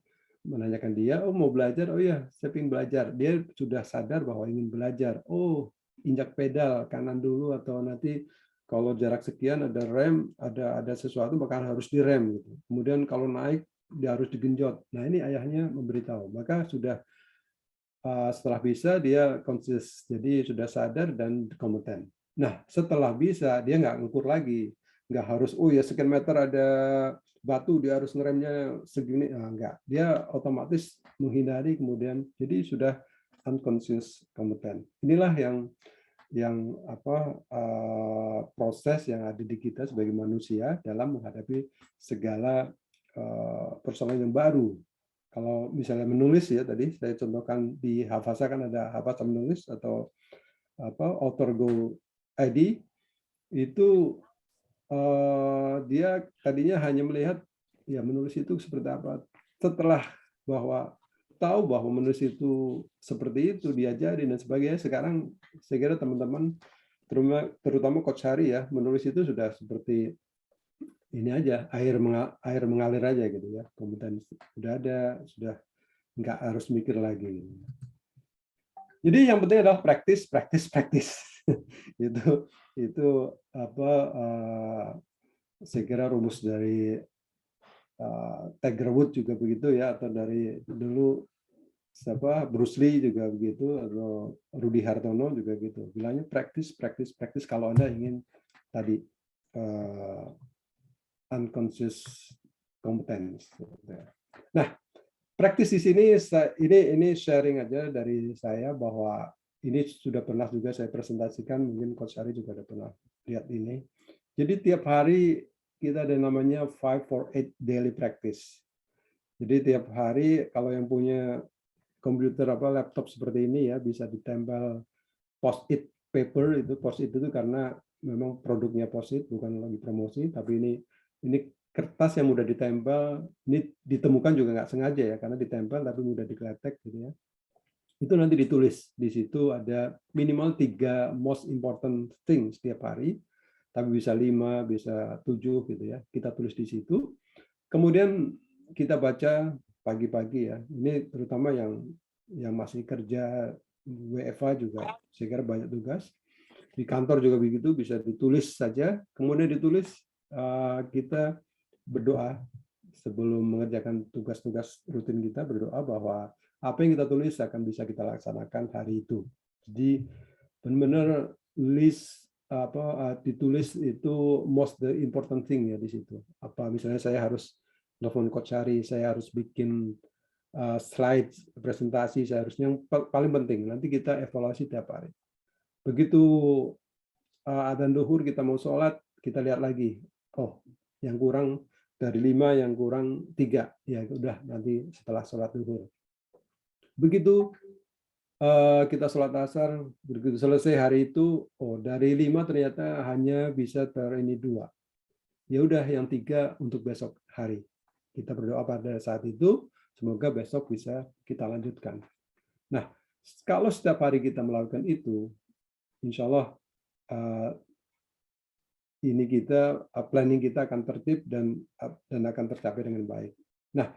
menanyakan dia, oh mau belajar, oh ya saya ingin belajar. Dia sudah sadar bahwa ingin belajar. Oh injak pedal kanan dulu atau nanti kalau jarak sekian ada rem, ada sesuatu maka harus direm. Gitu. Kemudian kalau naik dia harus digenjot. Nah ini ayahnya memberitahu. Maka sudah setelah bisa dia conscious, jadi sudah sadar dan kompeten. Nah setelah bisa dia nggak ngukur lagi, nggak harus oh ya sekian meter ada batu dia harus ngeremnya segini, enggak. Dia otomatis menghindari kemudian jadi sudah unconscious kompeten. Inilah yang proses yang ada di kita sebagai manusia dalam menghadapi segala persoalan yang baru. Kalau misalnya menulis ya tadi saya contohkan di Hafasa kan ada Hafasa menulis atau author go ID itu dia tadinya hanya melihat ya menulis itu seperti apa. Setelah tahu bahwa menulis itu seperti itu diajari dan sebagainya, sekarang saya kira teman-teman terutama Coach Hari ya menulis itu sudah seperti ini aja air mengalir aja gitu ya, kemudian sudah ada, sudah nggak harus mikir lagi. Jadi yang penting adalah praktis. itu apa saya kira rumus dari Tiger Woods juga begitu ya, atau dari dulu siapa Bruce Lee juga begitu, atau Rudy Hartono juga gitu. Bilangnya praktis kalau Anda ingin tadi unconscious competence. Nah, praktis di sini ini sharing aja dari saya bahwa ini sudah pernah juga saya presentasikan, mungkin Coach Ari juga sudah pernah lihat ini. Jadi tiap hari kita ada namanya 5-4-8 daily practice. Jadi tiap hari kalau yang punya komputer laptop seperti ini ya bisa ditempel post-it paper. Itu post-it itu karena memang produknya post-it, bukan lagi promosi, tapi ini kertas yang mudah ditempel. Ini ditemukan juga nggak sengaja ya, karena ditempel tapi mudah digeletek gitu ya. Itu nanti ditulis di situ ada minimal 3 most important things setiap hari, tapi bisa 5, bisa 7 gitu ya. Kita tulis di situ. Kemudian kita baca pagi-pagi ya. Ini terutama yang masih kerja WFH juga, saya kira banyak tugas. Di kantor juga begitu, bisa ditulis saja. Kemudian ditulis kita berdoa sebelum mengerjakan tugas-tugas rutin kita, berdoa bahwa apa yang kita tulis akan bisa kita laksanakan hari itu. Jadi benar-benar list ditulis itu most the important thing ya di situ. Apa misalnya saya harus telepon Coach Hari, saya harus bikin slide presentasi, saya harus yang paling penting. Nanti kita evaluasi tiap hari. Begitu adzan duhur kita mau sholat, kita lihat lagi. Oh, yang kurang dari 5, yang kurang 3. Ya udah nanti setelah sholat duhur. Begitu kita sholat asar, begitu selesai hari itu, oh dari 5 ternyata hanya bisa ini 2. Ya udah yang 3 untuk besok hari. Kita berdoa pada saat itu, semoga besok bisa kita lanjutkan. Nah, kalau setiap hari kita melakukan itu, insya Allah ini planning kita akan tertib dan akan tercapai dengan baik. Nah,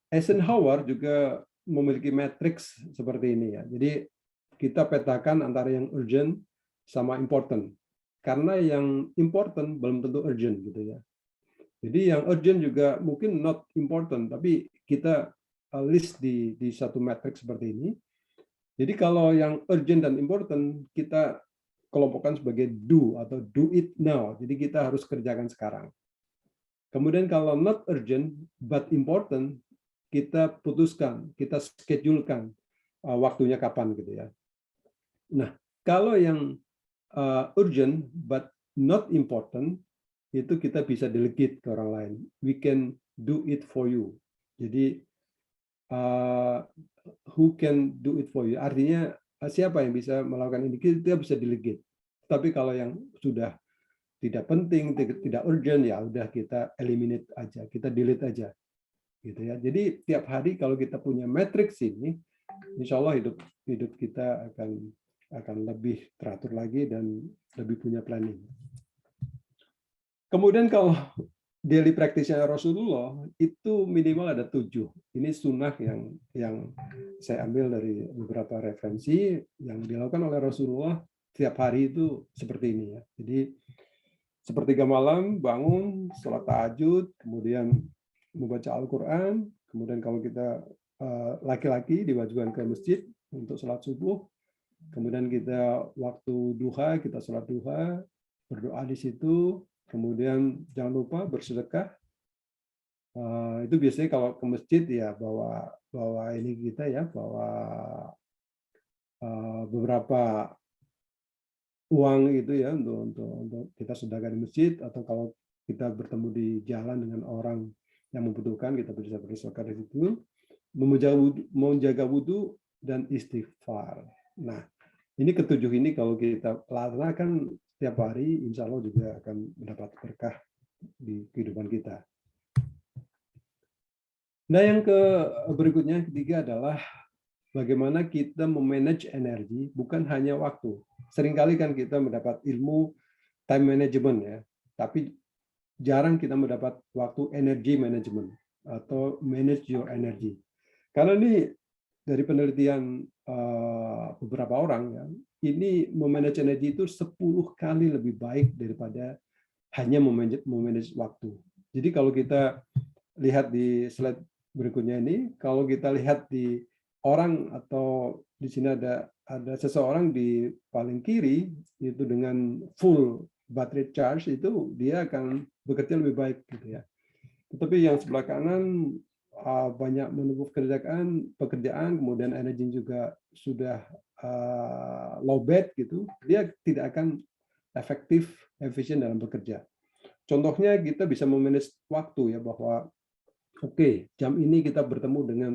Eisenhower juga memiliki matriks seperti ini ya. Jadi kita petakan antara yang urgent sama important. Karena yang important belum tentu urgent gitu ya. Jadi yang urgent juga mungkin not important, tapi kita list di satu matriks seperti ini. Jadi kalau yang urgent dan important kita kelompokkan sebagai do atau do it now. Jadi kita harus kerjakan sekarang. Kemudian kalau not urgent but important, kita putuskan, kita schedulekan waktunya kapan gitu ya. Nah, kalau yang urgent but not important, itu kita bisa delegate ke orang lain. We can do it for you. Jadi who can do it for you? Artinya siapa yang bisa melakukan ini? Kita bisa delegate. Tapi kalau yang sudah tidak penting, tidak urgent, ya udah kita eliminate aja, kita delete aja, gitu ya. Jadi tiap hari kalau kita punya matriks ini, insya Allah hidup kita akan lebih teratur lagi dan lebih punya planning. Kemudian kalau daily practice-nya Rasulullah itu minimal ada 7. Ini sunnah yang saya ambil dari beberapa referensi yang dilakukan oleh Rasulullah tiap hari itu seperti ini ya. Jadi sepertiga malam bangun, sholat tahajud, kemudian membaca Al-Quran, kemudian kalau kita laki-laki diwajibkan ke masjid untuk sholat subuh, kemudian kita waktu duha, kita sholat duha, berdoa di situ, kemudian jangan lupa bersedekah. Itu biasanya kalau ke masjid ya bawa ini kita ya, bawa beberapa uang itu ya untuk kita sedekah di masjid, atau kalau kita bertemu di jalan dengan orang yang membutuhkan, kita bisa bersedekah di situ, menjaga wudhu dan istighfar. Nah, ini ketujuh ini kalau kita laksanakan setiap hari, insya Allah juga akan mendapat berkah di kehidupan kita. Nah, yang berikutnya, ketiga adalah bagaimana kita memanage energi, bukan hanya waktu. Seringkali kan kita mendapat ilmu time management ya, tapi jarang kita mendapat waktu energy management atau manage your energy. Karena ini dari penelitian beberapa orang ya, ini memanage energi itu 10 kali lebih baik daripada hanya memanage waktu. Jadi kalau kita lihat di slide berikutnya ini, kalau kita lihat di orang, atau di sini ada seseorang di paling kiri itu dengan full baterai charge, itu dia akan bekerja lebih baik gitu ya. Tetapi yang sebelah kanan banyak menumpuk pekerjaan, kemudian energi juga sudah low bed gitu, dia tidak akan efektif, efisien dalam bekerja. Contohnya kita bisa memanage waktu ya, bahwa oke, jam ini kita bertemu dengan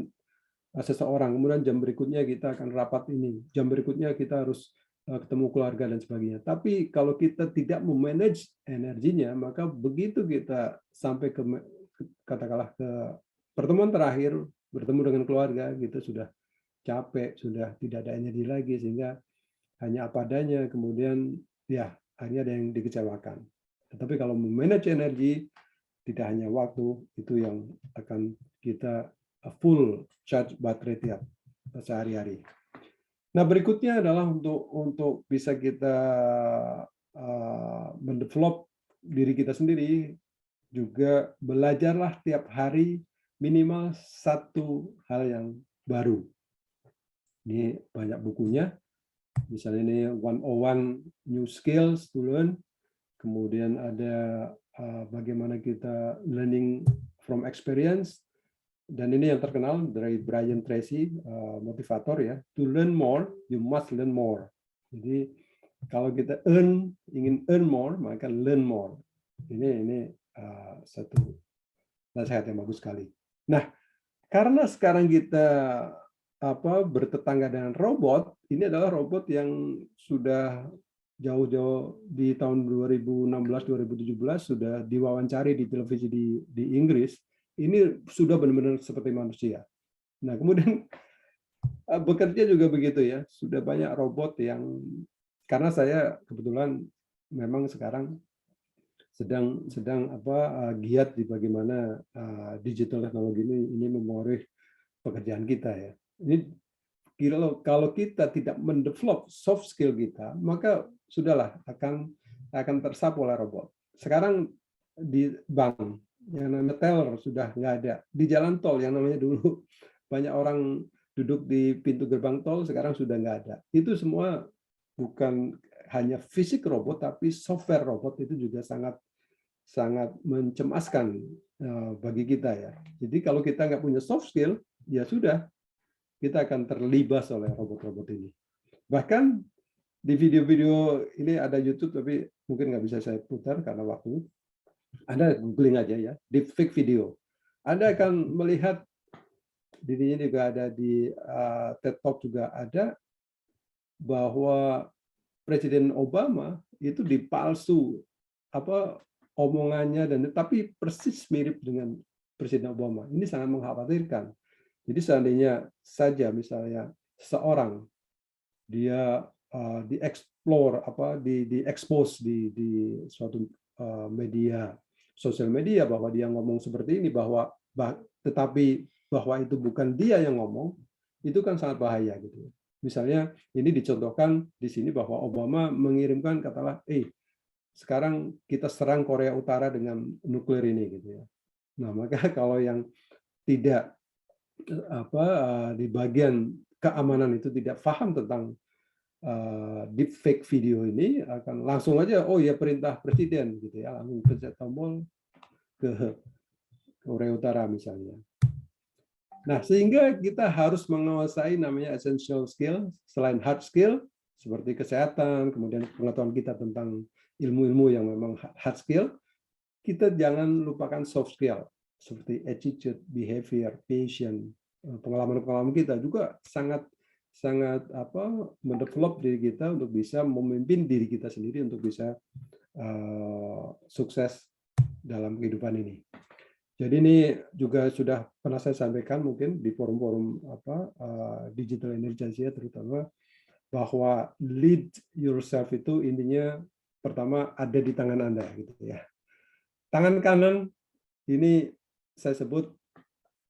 seseorang, kemudian jam berikutnya kita akan rapat ini, jam berikutnya kita harus ketemu keluarga dan sebagainya. Tapi kalau kita tidak memanage energinya, maka begitu kita sampai ke katakanlah ke pertemuan terakhir, bertemu dengan keluarga, kita sudah capek, sudah tidak ada energi lagi, sehingga hanya apa adanya, kemudian ya akhirnya ada yang dikecewakan. Tetapi kalau memanage energi, tidak hanya waktu, itu yang akan kita full charge baterai tiap sehari-hari. Nah, berikutnya adalah untuk bisa kita mendevelop diri kita sendiri, juga belajarlah tiap hari minimal satu hal yang baru. Ini banyak bukunya, misalnya ini 101 New Skills to Learn, kemudian ada bagaimana kita learning from experience, dan ini yang terkenal dari Brian Tracy, motivator ya, to learn more, you must learn more. Jadi kalau kita ingin earn more, maka learn more. Ini satu nasihat yang bagus sekali. Nah, karena sekarang kita bertetangga dengan robot, ini adalah robot yang sudah jauh-jauh di tahun 2016-2017 sudah diwawancari di televisi di Inggris. Ini sudah benar-benar seperti manusia. Nah, kemudian bekerja juga begitu ya. Sudah banyak robot yang, karena saya kebetulan memang sekarang sedang giat di bagaimana digital teknologi ini mempengaruhi pekerjaan kita ya. Ini kalau kita tidak mendevelop soft skill kita, maka sudahlah akan tersapu oleh robot. Sekarang di bank yang namanya teller sudah nggak ada. Di jalan tol yang namanya dulu banyak orang duduk di pintu gerbang tol, sekarang sudah nggak ada. Itu semua bukan hanya fisik robot, tapi software robot itu juga sangat mencemaskan bagi kita ya. Jadi kalau kita nggak punya soft skill, ya sudah, kita akan terlibas oleh robot-robot ini. Bahkan di video-video ini ada YouTube, tapi mungkin nggak bisa saya putar karena waktu. Anda googling aja ya, deepfake video. Anda akan melihat, dirinya juga ada di TED Talk juga ada, bahwa Presiden Obama itu dipalsu omongannya, dan tapi persis mirip dengan Presiden Obama. Ini sangat mengkhawatirkan. Jadi seandainya saja misalnya seorang dia dieksplor diekspos di suatu media sosial media bahwa dia ngomong seperti ini, tetapi bahwa itu bukan dia yang ngomong, itu kan sangat bahaya gitu. Misalnya ini dicontohkan di sini bahwa Obama mengirimkan katakanlah, sekarang kita serang Korea Utara dengan nuklir ini gitu ya. Nah, maka kalau yang tidak di bagian keamanan itu tidak paham tentang deepfake video ini, akan langsung aja ya perintah presiden gitu ya, langsung pencet tombol ke Korea Utara misalnya. Nah, sehingga kita harus menguasai namanya essential skill selain hard skill seperti kesehatan, kemudian pengetahuan kita tentang ilmu-ilmu yang memang hard skill, kita jangan lupakan soft skill seperti attitude, behavior, patience, pengalaman-pengalaman kita juga sangat mendevelop diri kita untuk bisa memimpin diri kita sendiri untuk bisa sukses dalam kehidupan ini. Jadi ini juga sudah pernah saya sampaikan mungkin di forum-forum digital energy terutama, bahwa lead yourself itu intinya pertama ada di tangan Anda gitu ya. Tangan kanan ini saya sebut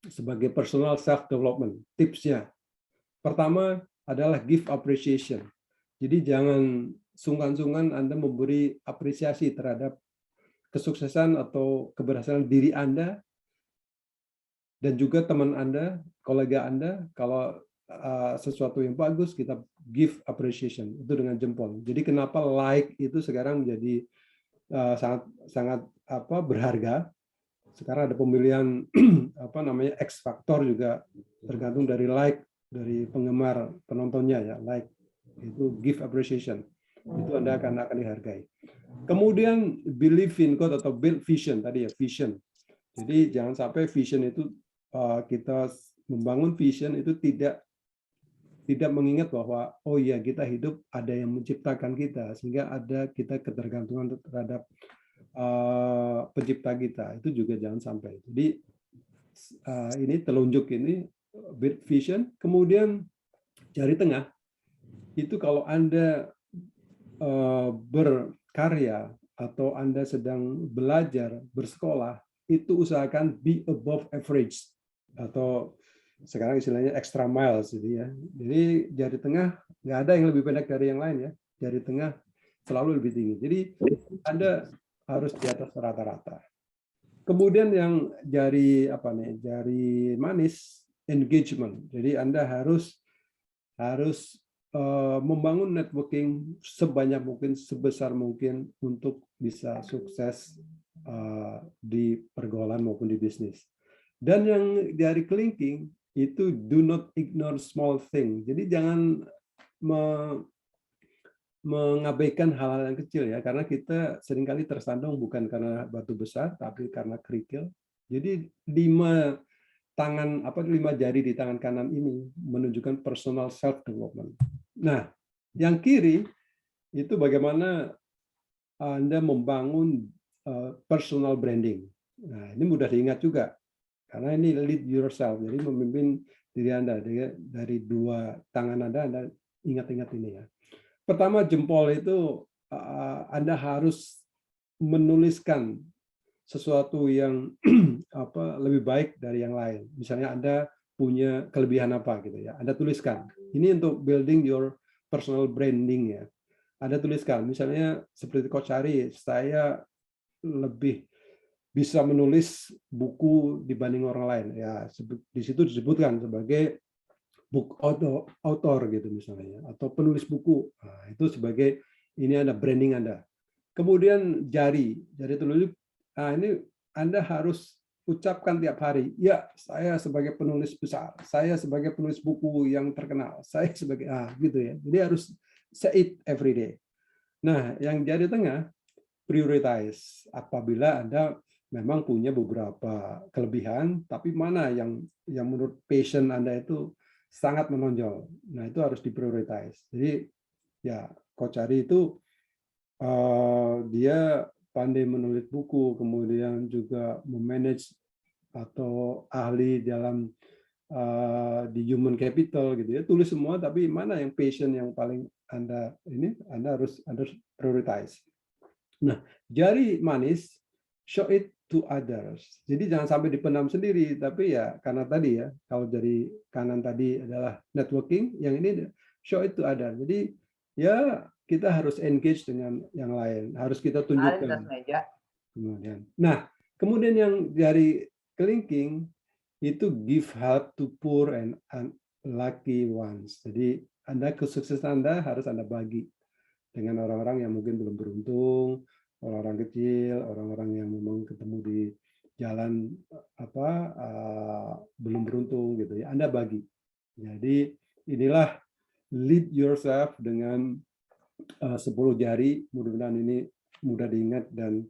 sebagai personal self development. Tipsnya pertama adalah give appreciation. Jadi jangan sungkan-sungkan Anda memberi apresiasi terhadap kesuksesan atau keberhasilan diri Anda dan juga teman Anda, kolega Anda. Kalau sesuatu yang bagus, kita give appreciation itu dengan jempol. Jadi kenapa like itu sekarang menjadi sangat berharga. Sekarang ada pemilihan X Factor juga tergantung dari like dari penggemar penontonnya ya, like itu give appreciation. Itu Anda akan dihargai. Kemudian believe in God atau build vision tadi ya, vision. Jadi jangan sampai vision itu kita membangun vision itu tidak mengingat bahwa kita hidup ada yang menciptakan kita, sehingga ada kita ketergantungan terhadap pencipta kita. Itu juga jangan sampai. Jadi ini telunjuk ini build vision. Kemudian jari tengah itu kalau Anda berkarya atau Anda sedang belajar, bersekolah, itu usahakan be above average atau sekarang istilahnya extra miles gitu ya. Jadi jari tengah nggak ada yang lebih pendek dari yang lain ya. Jari tengah selalu lebih tinggi. Jadi Anda harus di atas rata-rata. Kemudian yang jari manis, engagement. Jadi Anda harus membangun networking sebanyak mungkin, sebesar mungkin untuk bisa sukses di pergaulan maupun di bisnis. Dan yang dari kelingking itu do not ignore small thing. Jadi jangan mengabaikan hal-hal yang kecil ya, karena kita seringkali tersandung bukan karena batu besar, tapi karena kerikil. Jadi 5 jari di tangan kanan ini menunjukkan personal self development. Nah, yang kiri itu bagaimana Anda membangun personal branding. Nah, ini mudah diingat juga karena ini lead yourself. Jadi memimpin diri Anda dari 2 tangan Anda ingat-ingat ini ya. Pertama, jempol itu Anda harus menuliskan sesuatu yang lebih baik dari yang lain. Misalnya Anda punya kelebihan apa gitu ya, Anda tuliskan. Ini untuk building your personal branding ya. Anda tuliskan, misalnya seperti Coach Ari, saya lebih bisa menulis buku dibanding orang lain. Ya, di situ disebutkan sebagai book author gitu misalnya, atau penulis buku. Nah, itu sebagai ini ada branding Anda. Kemudian jari telunjuk. Nah, ini Anda harus ucapkan tiap hari, ya saya sebagai penulis besar, saya sebagai penulis buku yang terkenal, saya sebagai gitu ya. Jadi harus say it every day. Nah, yang jadi tengah prioritize. Apabila Anda memang punya beberapa kelebihan, tapi mana yang menurut passion Anda itu sangat menonjol. Nah, itu harus diprioritize. Jadi ya Coach Ari itu dia pandai menulis buku, kemudian juga memanage atau ahli dalam di human capital gitu ya. Tulis semua, tapi mana yang passion yang paling Anda harus prioritize. Nah, jari manis, show it to others. Jadi jangan sampai dipendam sendiri, tapi ya karena tadi ya, kalau jari kanan tadi adalah networking, yang ini show it to others. Jadi ya kita harus engage dengan yang lain, harus kita tunjukkan. Kemudian yang jari kelingking itu give help to poor and unlucky ones. Jadi kesuksesan Anda harus Anda bagi dengan orang-orang yang mungkin belum beruntung, orang-orang kecil, orang-orang yang memang ketemu di jalan belum beruntung gitu ya. Anda bagi. Jadi inilah lead yourself dengan 10 jari. Mudah-mudahan ini mudah diingat dan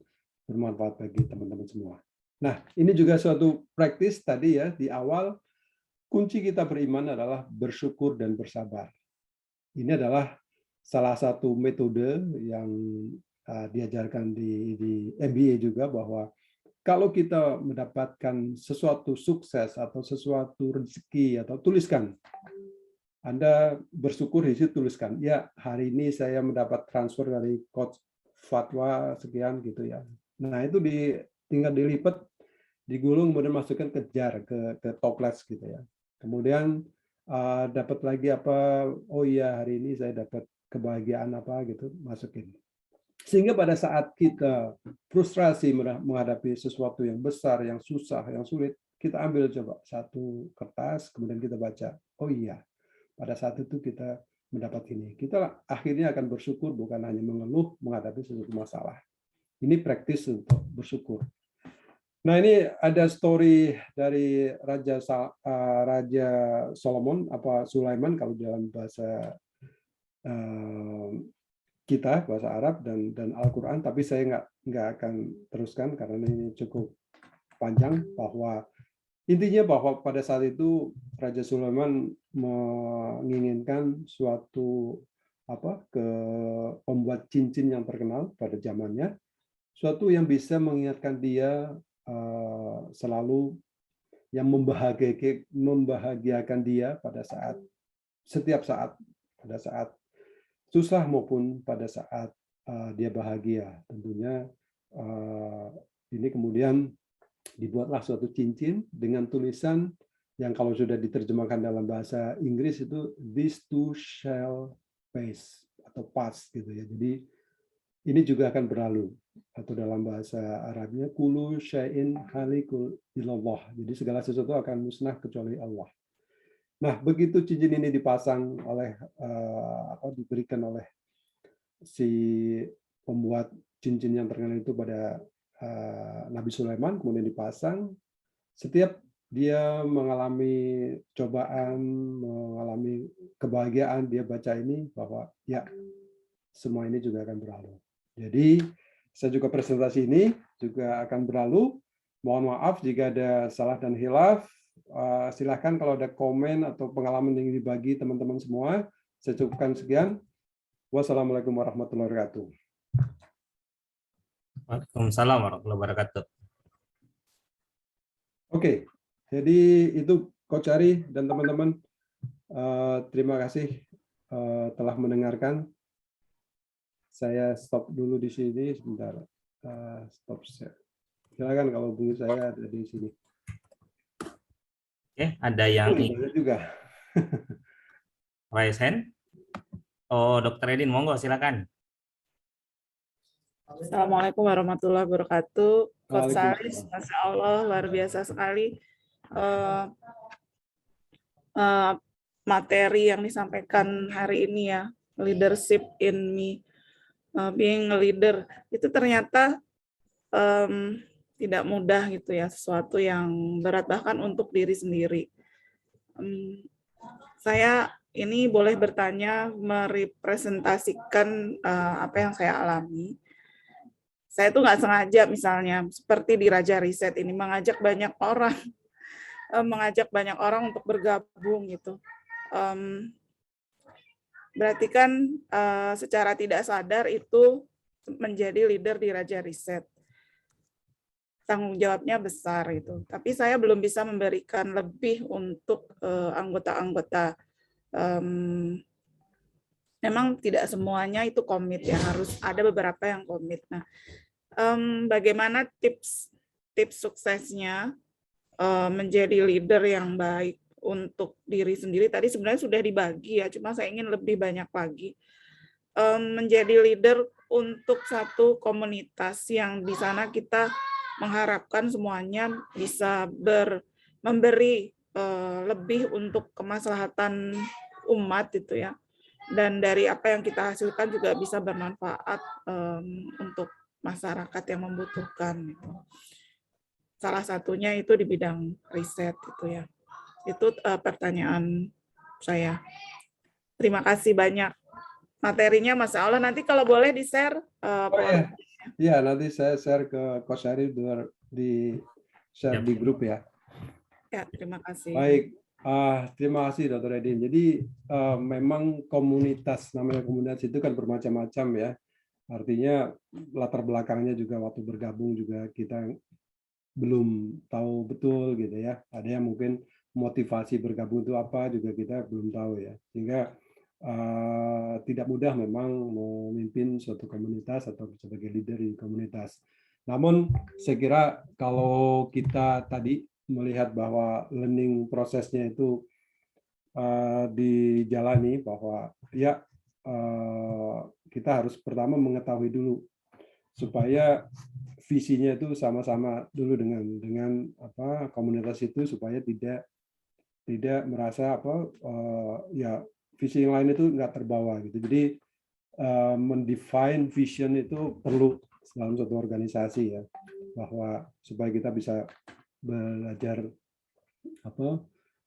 bermanfaat bagi teman-teman semua. Nah, ini juga suatu praktis tadi ya di awal. Kunci kita beriman adalah bersyukur dan bersabar. Ini adalah salah satu metode yang diajarkan di MBA juga, bahwa kalau kita mendapatkan sesuatu sukses atau sesuatu rezeki atau tuliskan, Anda bersyukur di situ, tuliskan, ya hari ini saya mendapat transfer dari Coach Fatwa sekian gitu ya. Nah itu tinggal dilipat, digulung, kemudian masukkan ke jar, ke toples gitu ya. Kemudian dapat lagi apa, oh iya hari ini saya dapat kebahagiaan apa gitu, masukin. Sehingga pada saat kita frustrasi menghadapi sesuatu yang besar, yang susah, yang sulit, kita ambil coba satu kertas, kemudian kita baca, oh iya, pada saat itu kita mendapat ini. Kita akhirnya akan bersyukur, bukan hanya mengeluh menghadapi sesuatu masalah. Ini praktis untuk bersyukur. Nah, ini ada story dari Raja Solomon, Sulaiman kalau dalam bahasa kita, bahasa Arab dan Al-Quran, tapi saya nggak akan teruskan karena ini cukup panjang. Bahwa intinya bahwa pada saat itu Raja Sulaiman menginginkan suatu ke pembuat cincin yang terkenal pada zamannya, suatu yang bisa mengingatkan dia selalu, yang membahagiakan dia pada setiap saat, pada saat susah maupun pada saat dia bahagia. Tentunya ini kemudian dibuatlah suatu cincin dengan tulisan yang kalau sudah diterjemahkan dalam bahasa Inggris itu "These two shall pass" atau pass gitu ya. Jadi ini juga akan berlalu, atau dalam bahasa Arabnya kullu syai'in halikul illallah. Jadi segala sesuatu akan musnah kecuali Allah. Nah, begitu cincin ini dipasang oleh diberikan oleh si pembuat cincin yang terkenal itu pada Nabi Sulaiman, kemudian dipasang, setiap dia mengalami cobaan, mengalami kebahagiaan, dia baca ini bahwa ya semua ini juga akan berlalu. Jadi saya juga presentasi ini juga akan berlalu. Mohon maaf jika ada salah dan hilaf. Silahkan kalau ada komen atau pengalaman yang dibagi teman-teman semua. Saya cukupkan sekian. Wassalamualaikum warahmatullahi wabarakatuh. Waalaikumsalam warahmatullahi wabarakatuh. Oke, jadi itu Coach Ari dan teman-teman. Terima kasih telah mendengarkan. Saya stop dulu di sini sebentar. Stop share. Silakan kalau bunyi saya ada di sini. Oke, ada yang ingin juga raise hand. Oh, Dr. Edin, monggo silakan. Assalamualaikum warahmatullahi wabarakatuh. Coach Salis, Masya Allah, luar biasa sekali materi yang disampaikan hari ini ya, leadership in me, being a leader. Itu ternyata tidak mudah gitu ya, sesuatu yang berat bahkan untuk diri sendiri. Saya ini boleh bertanya merepresentasikan apa yang saya alami. Saya tuh nggak sengaja misalnya seperti di Raja Riset ini mengajak banyak orang untuk bergabung gitu. Berarti kan secara tidak sadar itu menjadi leader di Raja Riset. Tanggung jawabnya besar itu. Tapi saya belum bisa memberikan lebih untuk anggota-anggota. Memang tidak semuanya itu komit ya, harus ada beberapa yang komit. Nah, bagaimana tips suksesnya menjadi leader yang baik untuk diri sendiri? Tadi sebenarnya sudah dibagi ya, cuma saya ingin lebih banyak lagi. Menjadi leader untuk satu komunitas yang di sana kita mengharapkan semuanya bisa memberi lebih untuk kemaslahatan umat itu ya, dan dari apa yang kita hasilkan juga bisa bermanfaat untuk masyarakat yang membutuhkan gitu. Salah satunya itu di bidang riset itu ya. Itu pertanyaan saya. Terima kasih banyak. Materinya Masya Allah, nanti kalau boleh di-share. Iya, nanti saya share ke Coach Syarif di share di grup ya. Ya, terima kasih. Baik, terima kasih Dr. Edin. Jadi memang namanya komunitas itu kan bermacam-macam ya. Artinya latar belakangnya juga waktu bergabung juga kita belum tahu betul gitu ya. Ada yang mungkin motivasi bergabung itu apa juga kita belum tahu ya. Sehingga tidak mudah memang memimpin suatu komunitas atau sebagai leader di komunitas. Namun saya kira kalau kita tadi melihat bahwa learning prosesnya itu dijalani, bahwa ya kita harus pertama mengetahui dulu supaya visinya itu sama-sama dulu dengan komunitas itu, supaya tidak merasa ya visi yang lain itu nggak terbawa gitu. Jadi mendefine vision itu perlu dalam suatu organisasi ya, bahwa supaya kita bisa belajar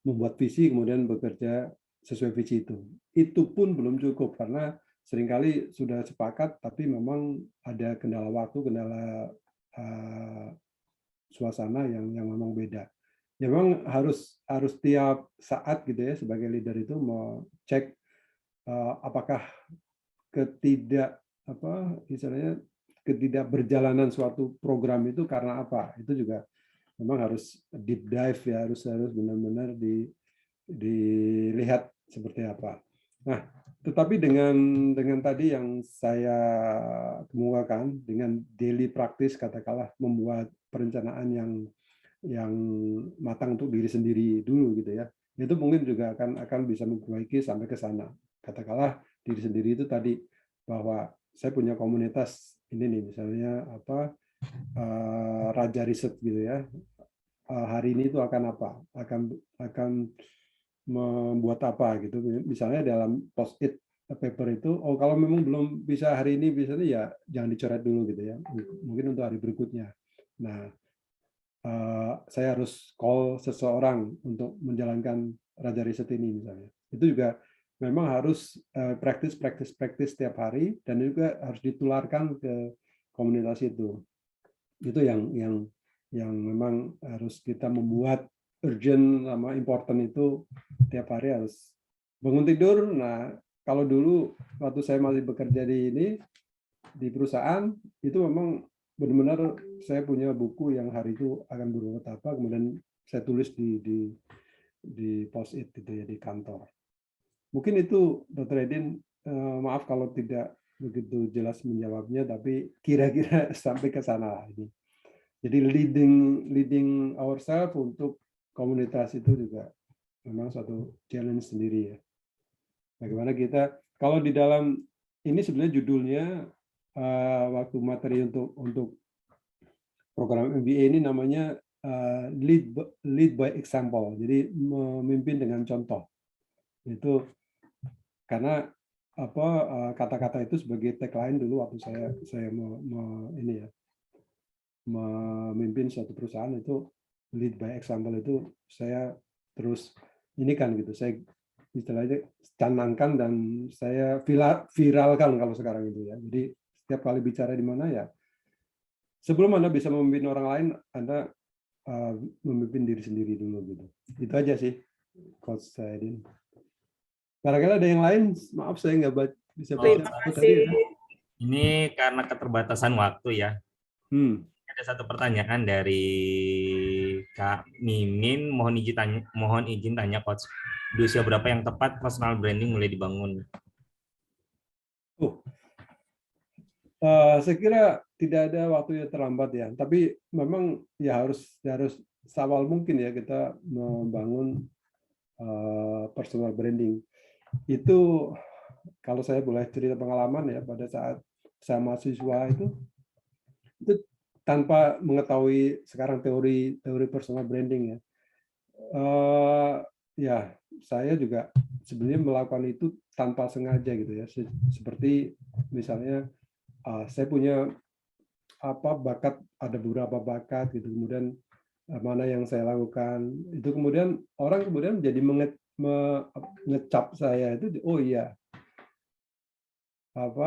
membuat visi kemudian bekerja sesuai visi itu. Itu pun belum cukup karena seringkali sudah sepakat tapi memang ada kendala waktu, kendala suasana yang memang beda. Ya memang harus tiap saat gitu ya sebagai leader itu mau cek apakah ketidakberjalanan suatu program itu karena apa. Itu juga memang harus deep dive ya, harus benar-benar dilihat seperti apa. Nah, tetapi dengan tadi yang saya kemukakan, dengan daily practice katakanlah membuat perencanaan yang matang untuk diri sendiri dulu gitu ya. Itu mungkin juga akan bisa memperbaiki sampai ke sana. Katakanlah diri sendiri itu tadi, bahwa saya punya komunitas ini nih, misalnya Raja Riset gitu ya. Hari ini itu akan apa? Akan membuat apa gitu. Misalnya dalam post-it paper itu, kalau memang belum bisa hari ini, biasanya ya jangan dicoret dulu gitu ya. Mungkin untuk hari berikutnya. Nah, saya harus call seseorang untuk menjalankan Raja Riset ini misalnya. Itu juga memang harus praktis setiap hari, dan juga harus ditularkan ke komunitas itu. Itu yang memang harus kita membuat urgent sama important itu tiap hari harus bangun tidur. Nah, kalau dulu waktu saya masih bekerja di perusahaan itu memang benar-benar saya punya buku yang hari itu akan berbuat apa, kemudian saya tulis di post-it gitu ya di kantor. Mungkin itu Dr. Edin, maaf kalau tidak begitu jelas menjawabnya, tapi kira-kira sampai ke sana ini. Jadi leading ourselves untuk komunitas itu juga memang satu challenge sendiri ya. Bagaimana kita, kalau di dalam ini sebenarnya judulnya waktu materi untuk program MBA ini namanya lead by example. Jadi memimpin dengan contoh. Itu karena kata-kata itu sebagai tagline dulu waktu saya mau ini ya, memimpin suatu perusahaan itu lead by example itu saya terus ini kan gitu, saya istilahnya canangkan dan saya viralkan kalau sekarang itu ya. Jadi setiap kali bicara di mana ya, sebelum Anda bisa memimpin orang lain, Anda memimpin diri sendiri dulu gitu. Itu aja sih, Coach Saidin. Barangkali ada yang lain, maaf saya nggak bisa baca. Terima kasih. Ini karena keterbatasan waktu ya. Ada satu pertanyaan dari Kak Mimin, mohon izin tanya Coach, di usia berapa yang tepat personal branding mulai dibangun? Saya kira tidak ada waktu yang terlambat ya, tapi memang ya harus seawal mungkin ya kita membangun personal branding. Itu kalau saya boleh cerita pengalaman ya, pada saat saya mahasiswa itu tanpa mengetahui sekarang teori personal branding ya, ya saya juga sebenarnya melakukan itu tanpa sengaja gitu ya, seperti misalnya saya punya bakat, ada beberapa bakat gitu, kemudian mana yang saya lakukan itu, kemudian orang jadi mengecap saya itu, oh iya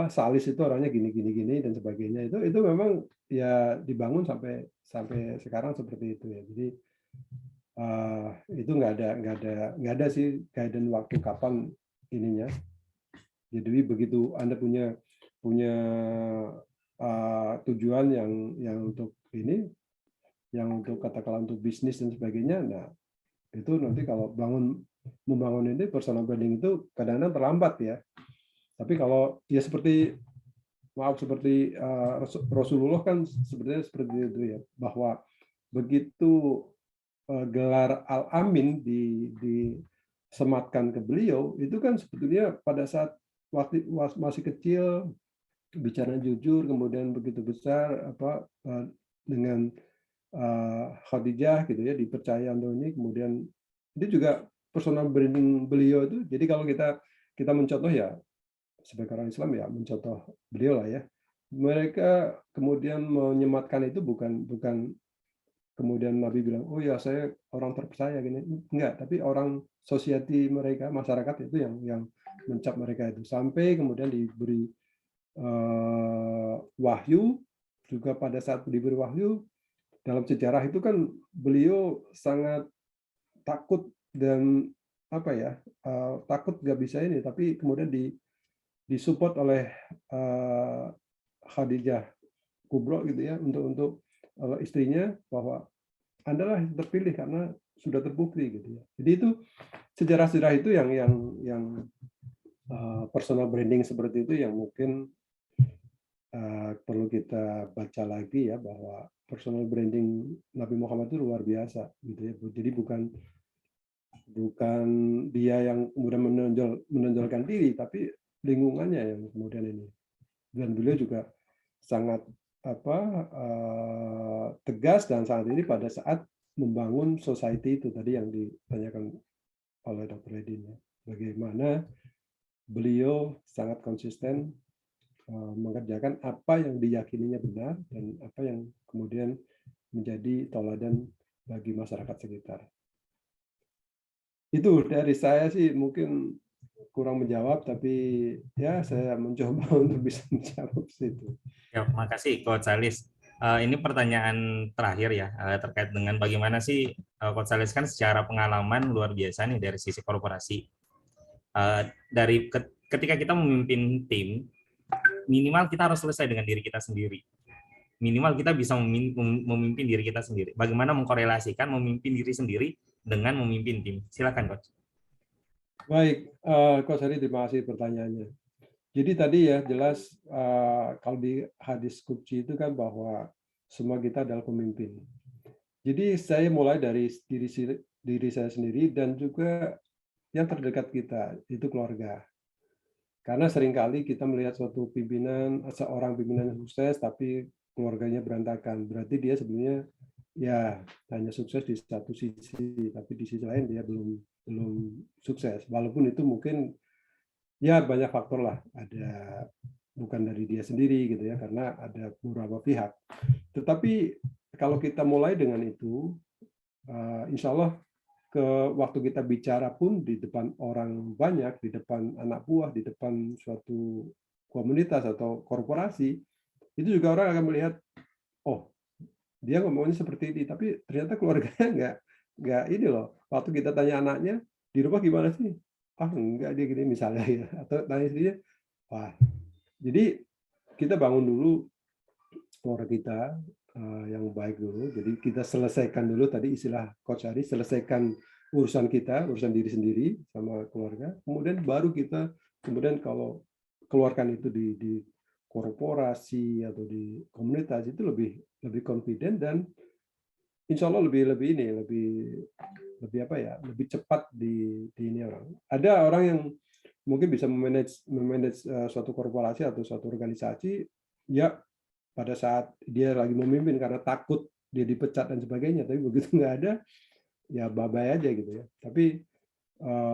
Salis itu orangnya gini dan sebagainya. Itu memang ya dibangun sampai sekarang seperti itu ya. Jadi itu nggak ada sih guidance waktu kapan ininya. Jadi begitu Anda punya tujuan yang untuk ini, yang untuk katakanlah untuk bisnis dan sebagainya, nah itu nanti kalau membangun ini personal branding itu kadang-kadang terlambat ya. Tapi kalau ya seperti Rasulullah kan sebenarnya seperti itu ya, bahwa begitu gelar Al-Amin disematkan ke beliau, itu kan sebetulnya pada saat waktu masih kecil bicara jujur, kemudian begitu besar dengan Khadijah gitu ya, dipercaya untuk ini, kemudian itu juga personal branding beliau itu. Jadi kalau kita mencontoh ya, sebagai orang Islam ya mencontoh beliau lah ya. Mereka kemudian menyematkan itu bukan kemudian Nabi bilang, oh ya saya orang terpercaya gini, enggak, tapi orang society mereka, masyarakat itu yang mencap mereka itu, sampai kemudian diberi wahyu. Juga pada saat diberi wahyu dalam sejarah itu kan beliau sangat takut dan takut nggak bisa ini, tapi kemudian disupport oleh Khadijah Kubro gitu ya, untuk istrinya, bahwa Anda lah yang terpilih karena sudah terbukti gitu ya. Jadi itu sejarah-sejarah itu yang personal branding seperti itu yang mungkin perlu kita baca lagi ya, bahwa personal branding Nabi Muhammad itu luar biasa gitu ya. Jadi bukan dia yang kemudian menonjolkan diri, tapi lingkungannya yang kemudian ini. Dan beliau juga sangat tegas dan sangat ini pada saat membangun society itu tadi yang ditanyakan oleh Dr. Ledin, bagaimana beliau sangat konsisten mengerjakan apa yang diyakininya benar dan apa yang kemudian menjadi tauladan bagi masyarakat sekitar. Itu dari saya sih, mungkin kurang menjawab, tapi ya saya mencoba untuk bisa menjawab situ. Ya, makasih Coach Salis. Ini pertanyaan terakhir ya, terkait dengan bagaimana sih Coach Salis kan secara pengalaman luar biasa nih dari sisi korporasi. Dari ketika kita memimpin tim, minimal kita harus selesai dengan diri kita sendiri. Minimal kita bisa memimpin diri kita sendiri. Bagaimana mengkorelasikan memimpin diri sendiri dengan memimpin tim? Silakan Coach. Baik, Coach Heri, terima kasih pertanyaannya. Jadi tadi ya jelas kalau di hadis qudsi itu kan bahwa semua kita adalah pemimpin. Jadi saya mulai dari diri saya sendiri dan juga yang terdekat kita, itu keluarga. Karena seringkali kita melihat suatu seorang pimpinan yang sukses tapi keluarganya berantakan. Berarti dia sebenarnya ya hanya sukses di satu sisi, tapi di sisi lain dia belum sukses. Walaupun itu mungkin ya banyak faktor lah, ada bukan dari dia sendiri gitu ya, karena ada beberapa pihak. Tetapi kalau kita mulai dengan itu, insya Allah waktu kita bicara pun di depan orang banyak, di depan anak buah, di depan suatu komunitas atau korporasi, itu juga orang akan melihat, oh dia ngomongnya seperti ini, tapi ternyata keluarganya nggak ini loh. Waktu kita tanya anaknya di rumah gimana sih? Ah enggak, dia gini misalnya ya. Atau tanya istrinya, wah. Jadi kita bangun dulu keluarga kita yang baik dulu. Jadi kita selesaikan dulu tadi istilah Coach Ari, selesaikan urusan kita, urusan diri sendiri sama keluarga. Kemudian baru kita kalau keluarkan itu di korporasi atau di komunitas itu lebih confident dan insya Allah lebih cepat di ini orang. Ada orang yang mungkin bisa memanage suatu korporasi atau suatu organisasi, ya pada saat dia lagi memimpin karena takut dia dipecat dan sebagainya, tapi begitu nggak ada, ya bye-bye aja gitu ya. Tapi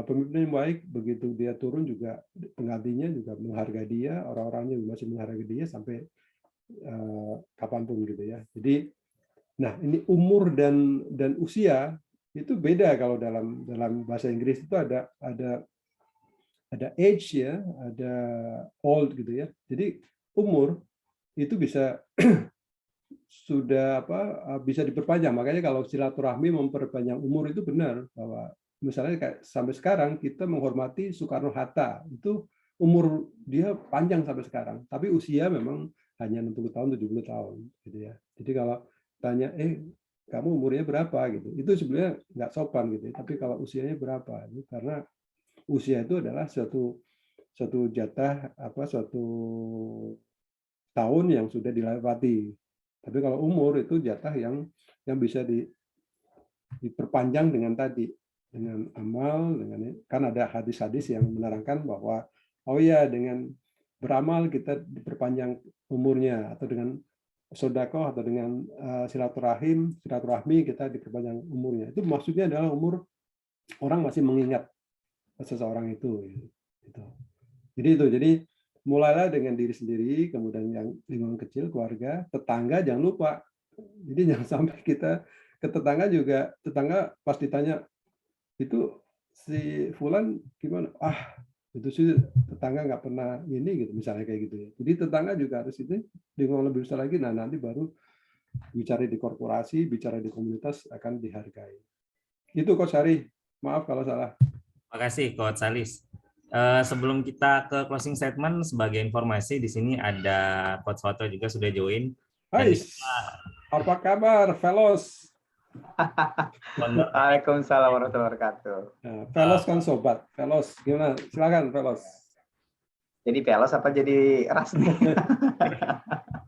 pemimpin yang baik, begitu dia turun juga penggantinya juga menghargai dia, orang-orangnya masih menghargai dia sampai kapanpun gitu ya. Jadi, nah ini umur dan usia itu beda. Kalau dalam bahasa Inggris itu ada age ya, ada old gitu ya. Jadi umur itu bisa bisa diperpanjang. Makanya kalau silaturahmi memperpanjang umur itu benar, bahwa misalnya kayak sampai sekarang kita menghormati Soekarno-Hatta, itu umur dia panjang sampai sekarang, tapi usia memang hanya 60 tahun, 70 tahun gitu ya. Jadi kalau tanya kamu umurnya berapa gitu, itu sebenarnya nggak sopan gitu ya. Tapi kalau usianya berapa, karena usia itu adalah suatu jatah suatu tahun yang sudah dilewati. Tapi kalau umur itu jatah yang bisa diperpanjang dengan amal, kan ada hadis-hadis yang menerangkan bahwa dengan beramal kita diperpanjang umurnya, atau dengan sedekah atau dengan silaturahmi kita diperpanjang umurnya. Itu maksudnya adalah umur orang masih mengingat seseorang itu. Jadi mulailah dengan diri sendiri, kemudian yang lingkungan kecil, keluarga, tetangga jangan lupa. Jadi jangan sampai kita ke tetangga juga, tetangga pas ditanya, itu si Fulan gimana? Itu sih tetangga nggak pernah ini gitu, misalnya kayak gitu ya. Jadi tetangga juga harus itu lingkungan lebih besar lagi. Nah nanti baru bicara di korporasi, bicara di komunitas akan dihargai. Itu Coach Hari. Maaf kalau salah. Makasih Coach Salis. Sebelum kita ke closing statement, sebagai informasi di sini ada Coach Foto juga sudah join. Hai, apa kabar, Velos? Waalaikumsalam warahmatullahi wabarakatuh. Velos kan sobat, Velos gimana? Silakan Velos. Jadi Velos apa jadi ras nih?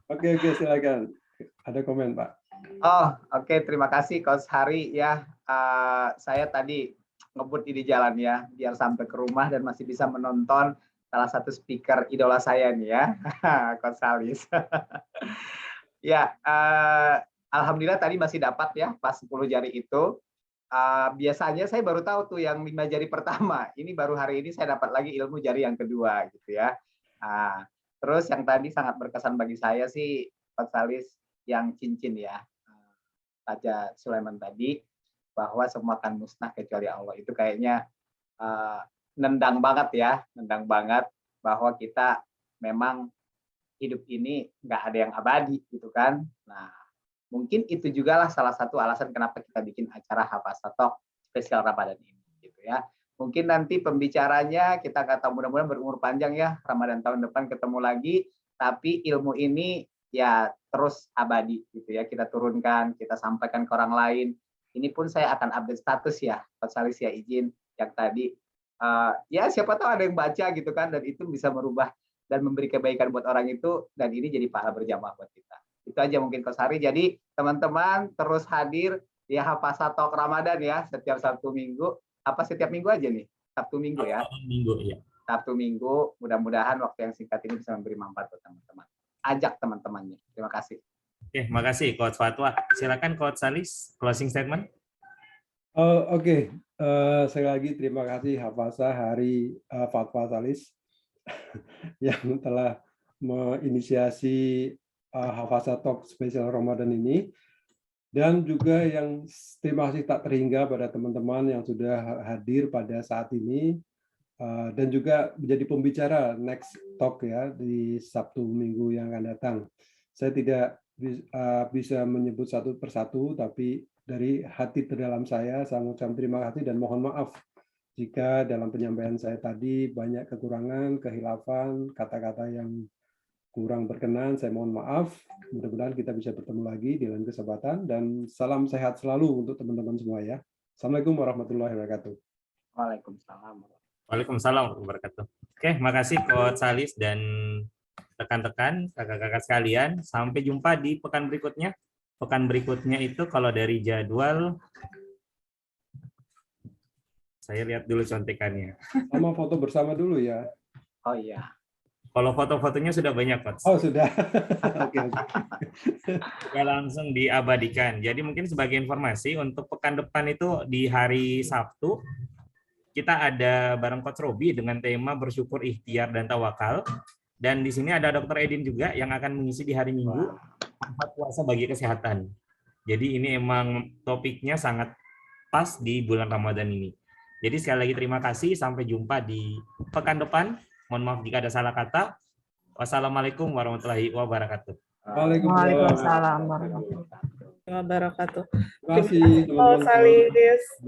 Oke, silakan. Ada komen Pak? Oh, oke. Terima kasih Coach Hari ya. Saya tadi ngebut di jalan ya, biar sampai ke rumah dan masih bisa menonton salah satu speaker idola saya nih ya, Coach Salis. Ya, alhamdulillah tadi masih dapat ya pas 10 jari itu. Biasanya saya baru tahu tuh yang 5 jari pertama. Ini baru hari ini saya dapat lagi ilmu jari yang kedua gitu ya. Terus yang tadi sangat berkesan bagi saya sih Coach Salis yang cincin ya, Raja Sulaiman tadi, bahwa semua akan musnah kecuali Allah. Itu kayaknya nendang banget ya, nendang banget bahwa kita memang hidup ini nggak ada yang abadi gitu kan. Nah, mungkin itu juga lah salah satu alasan kenapa kita bikin acara Hafazatalk spesial Ramadan ini gitu ya. Mungkin nanti pembicaranya kita nggak tahu, mudah-mudahan berumur panjang ya, Ramadan tahun depan ketemu lagi, tapi ilmu ini ya terus abadi gitu ya, kita turunkan, kita sampaikan ke orang lain. Ini pun saya akan update status ya, Coach Salis ya, izin yang tadi. Ya siapa tahu ada yang baca gitu kan, dan itu bisa merubah dan memberi kebaikan buat orang itu, dan ini jadi pahala berjamaah buat kita. Itu aja mungkin Coach Hari. Jadi teman-teman terus hadir di Hafazatalk Ramadan ya, setiap Sabtu Minggu. Apa setiap minggu aja nih? Sabtu Minggu ya? Minggu ya. Sabtu Minggu, mudah-mudahan waktu yang singkat ini bisa memberi manfaat buat teman-teman. Ajak teman-temannya. Terima kasih. Oke, makasih Coach Fatwa. Silakan Coach Salis, closing statement. Oke. Sekali lagi terima kasih Hafazah Hari Fatwa Salis yang telah menginisiasi Hafazah Talk spesial Ramadan ini. Dan juga yang terima kasih tak terhingga pada teman-teman yang sudah hadir pada saat ini dan juga menjadi pembicara next talk ya di Sabtu Minggu yang akan datang. Saya tidak bisa menyebut satu persatu, tapi dari hati terdalam saya mengucapkan terima kasih dan mohon maaf jika dalam penyampaian saya tadi banyak kekurangan, kehilafan, kata-kata yang kurang berkenan. Saya mohon maaf. Mudah-mudahan kita bisa bertemu lagi di lain kesempatan, dan salam sehat selalu untuk teman-teman semua ya. Assalamualaikum warahmatullahi wabarakatuh. Waalaikumsalam. Waalaikumsalam warahmatullahi wabarakatuh. Oke, makasih Coach Salis dan rekan-rekan, kakak-kakak sekalian. Sampai jumpa di pekan berikutnya. Pekan berikutnya itu kalau dari jadwal, saya lihat dulu contekannya. Sama foto bersama dulu ya. Oh iya. Kalau foto-fotonya sudah banyak, Coach. Oh sudah. Oke. Sudah langsung diabadikan. Jadi mungkin sebagai informasi untuk pekan depan itu di hari Sabtu, kita ada bareng Coach Robi dengan tema bersyukur, ikhtiar, dan tawakal. Dan di sini ada Dr. Edin juga yang akan mengisi di hari Minggu, 4 puasa bagi kesehatan. Jadi ini emang topiknya sangat pas di bulan Ramadan ini. Jadi sekali lagi terima kasih, sampai jumpa di pekan depan. Mohon maaf jika ada salah kata. Wassalamualaikum warahmatullahi wabarakatuh. Waalaikumsalam warahmatullahi wabarakatuh. Terima kasih teman-teman. Salis.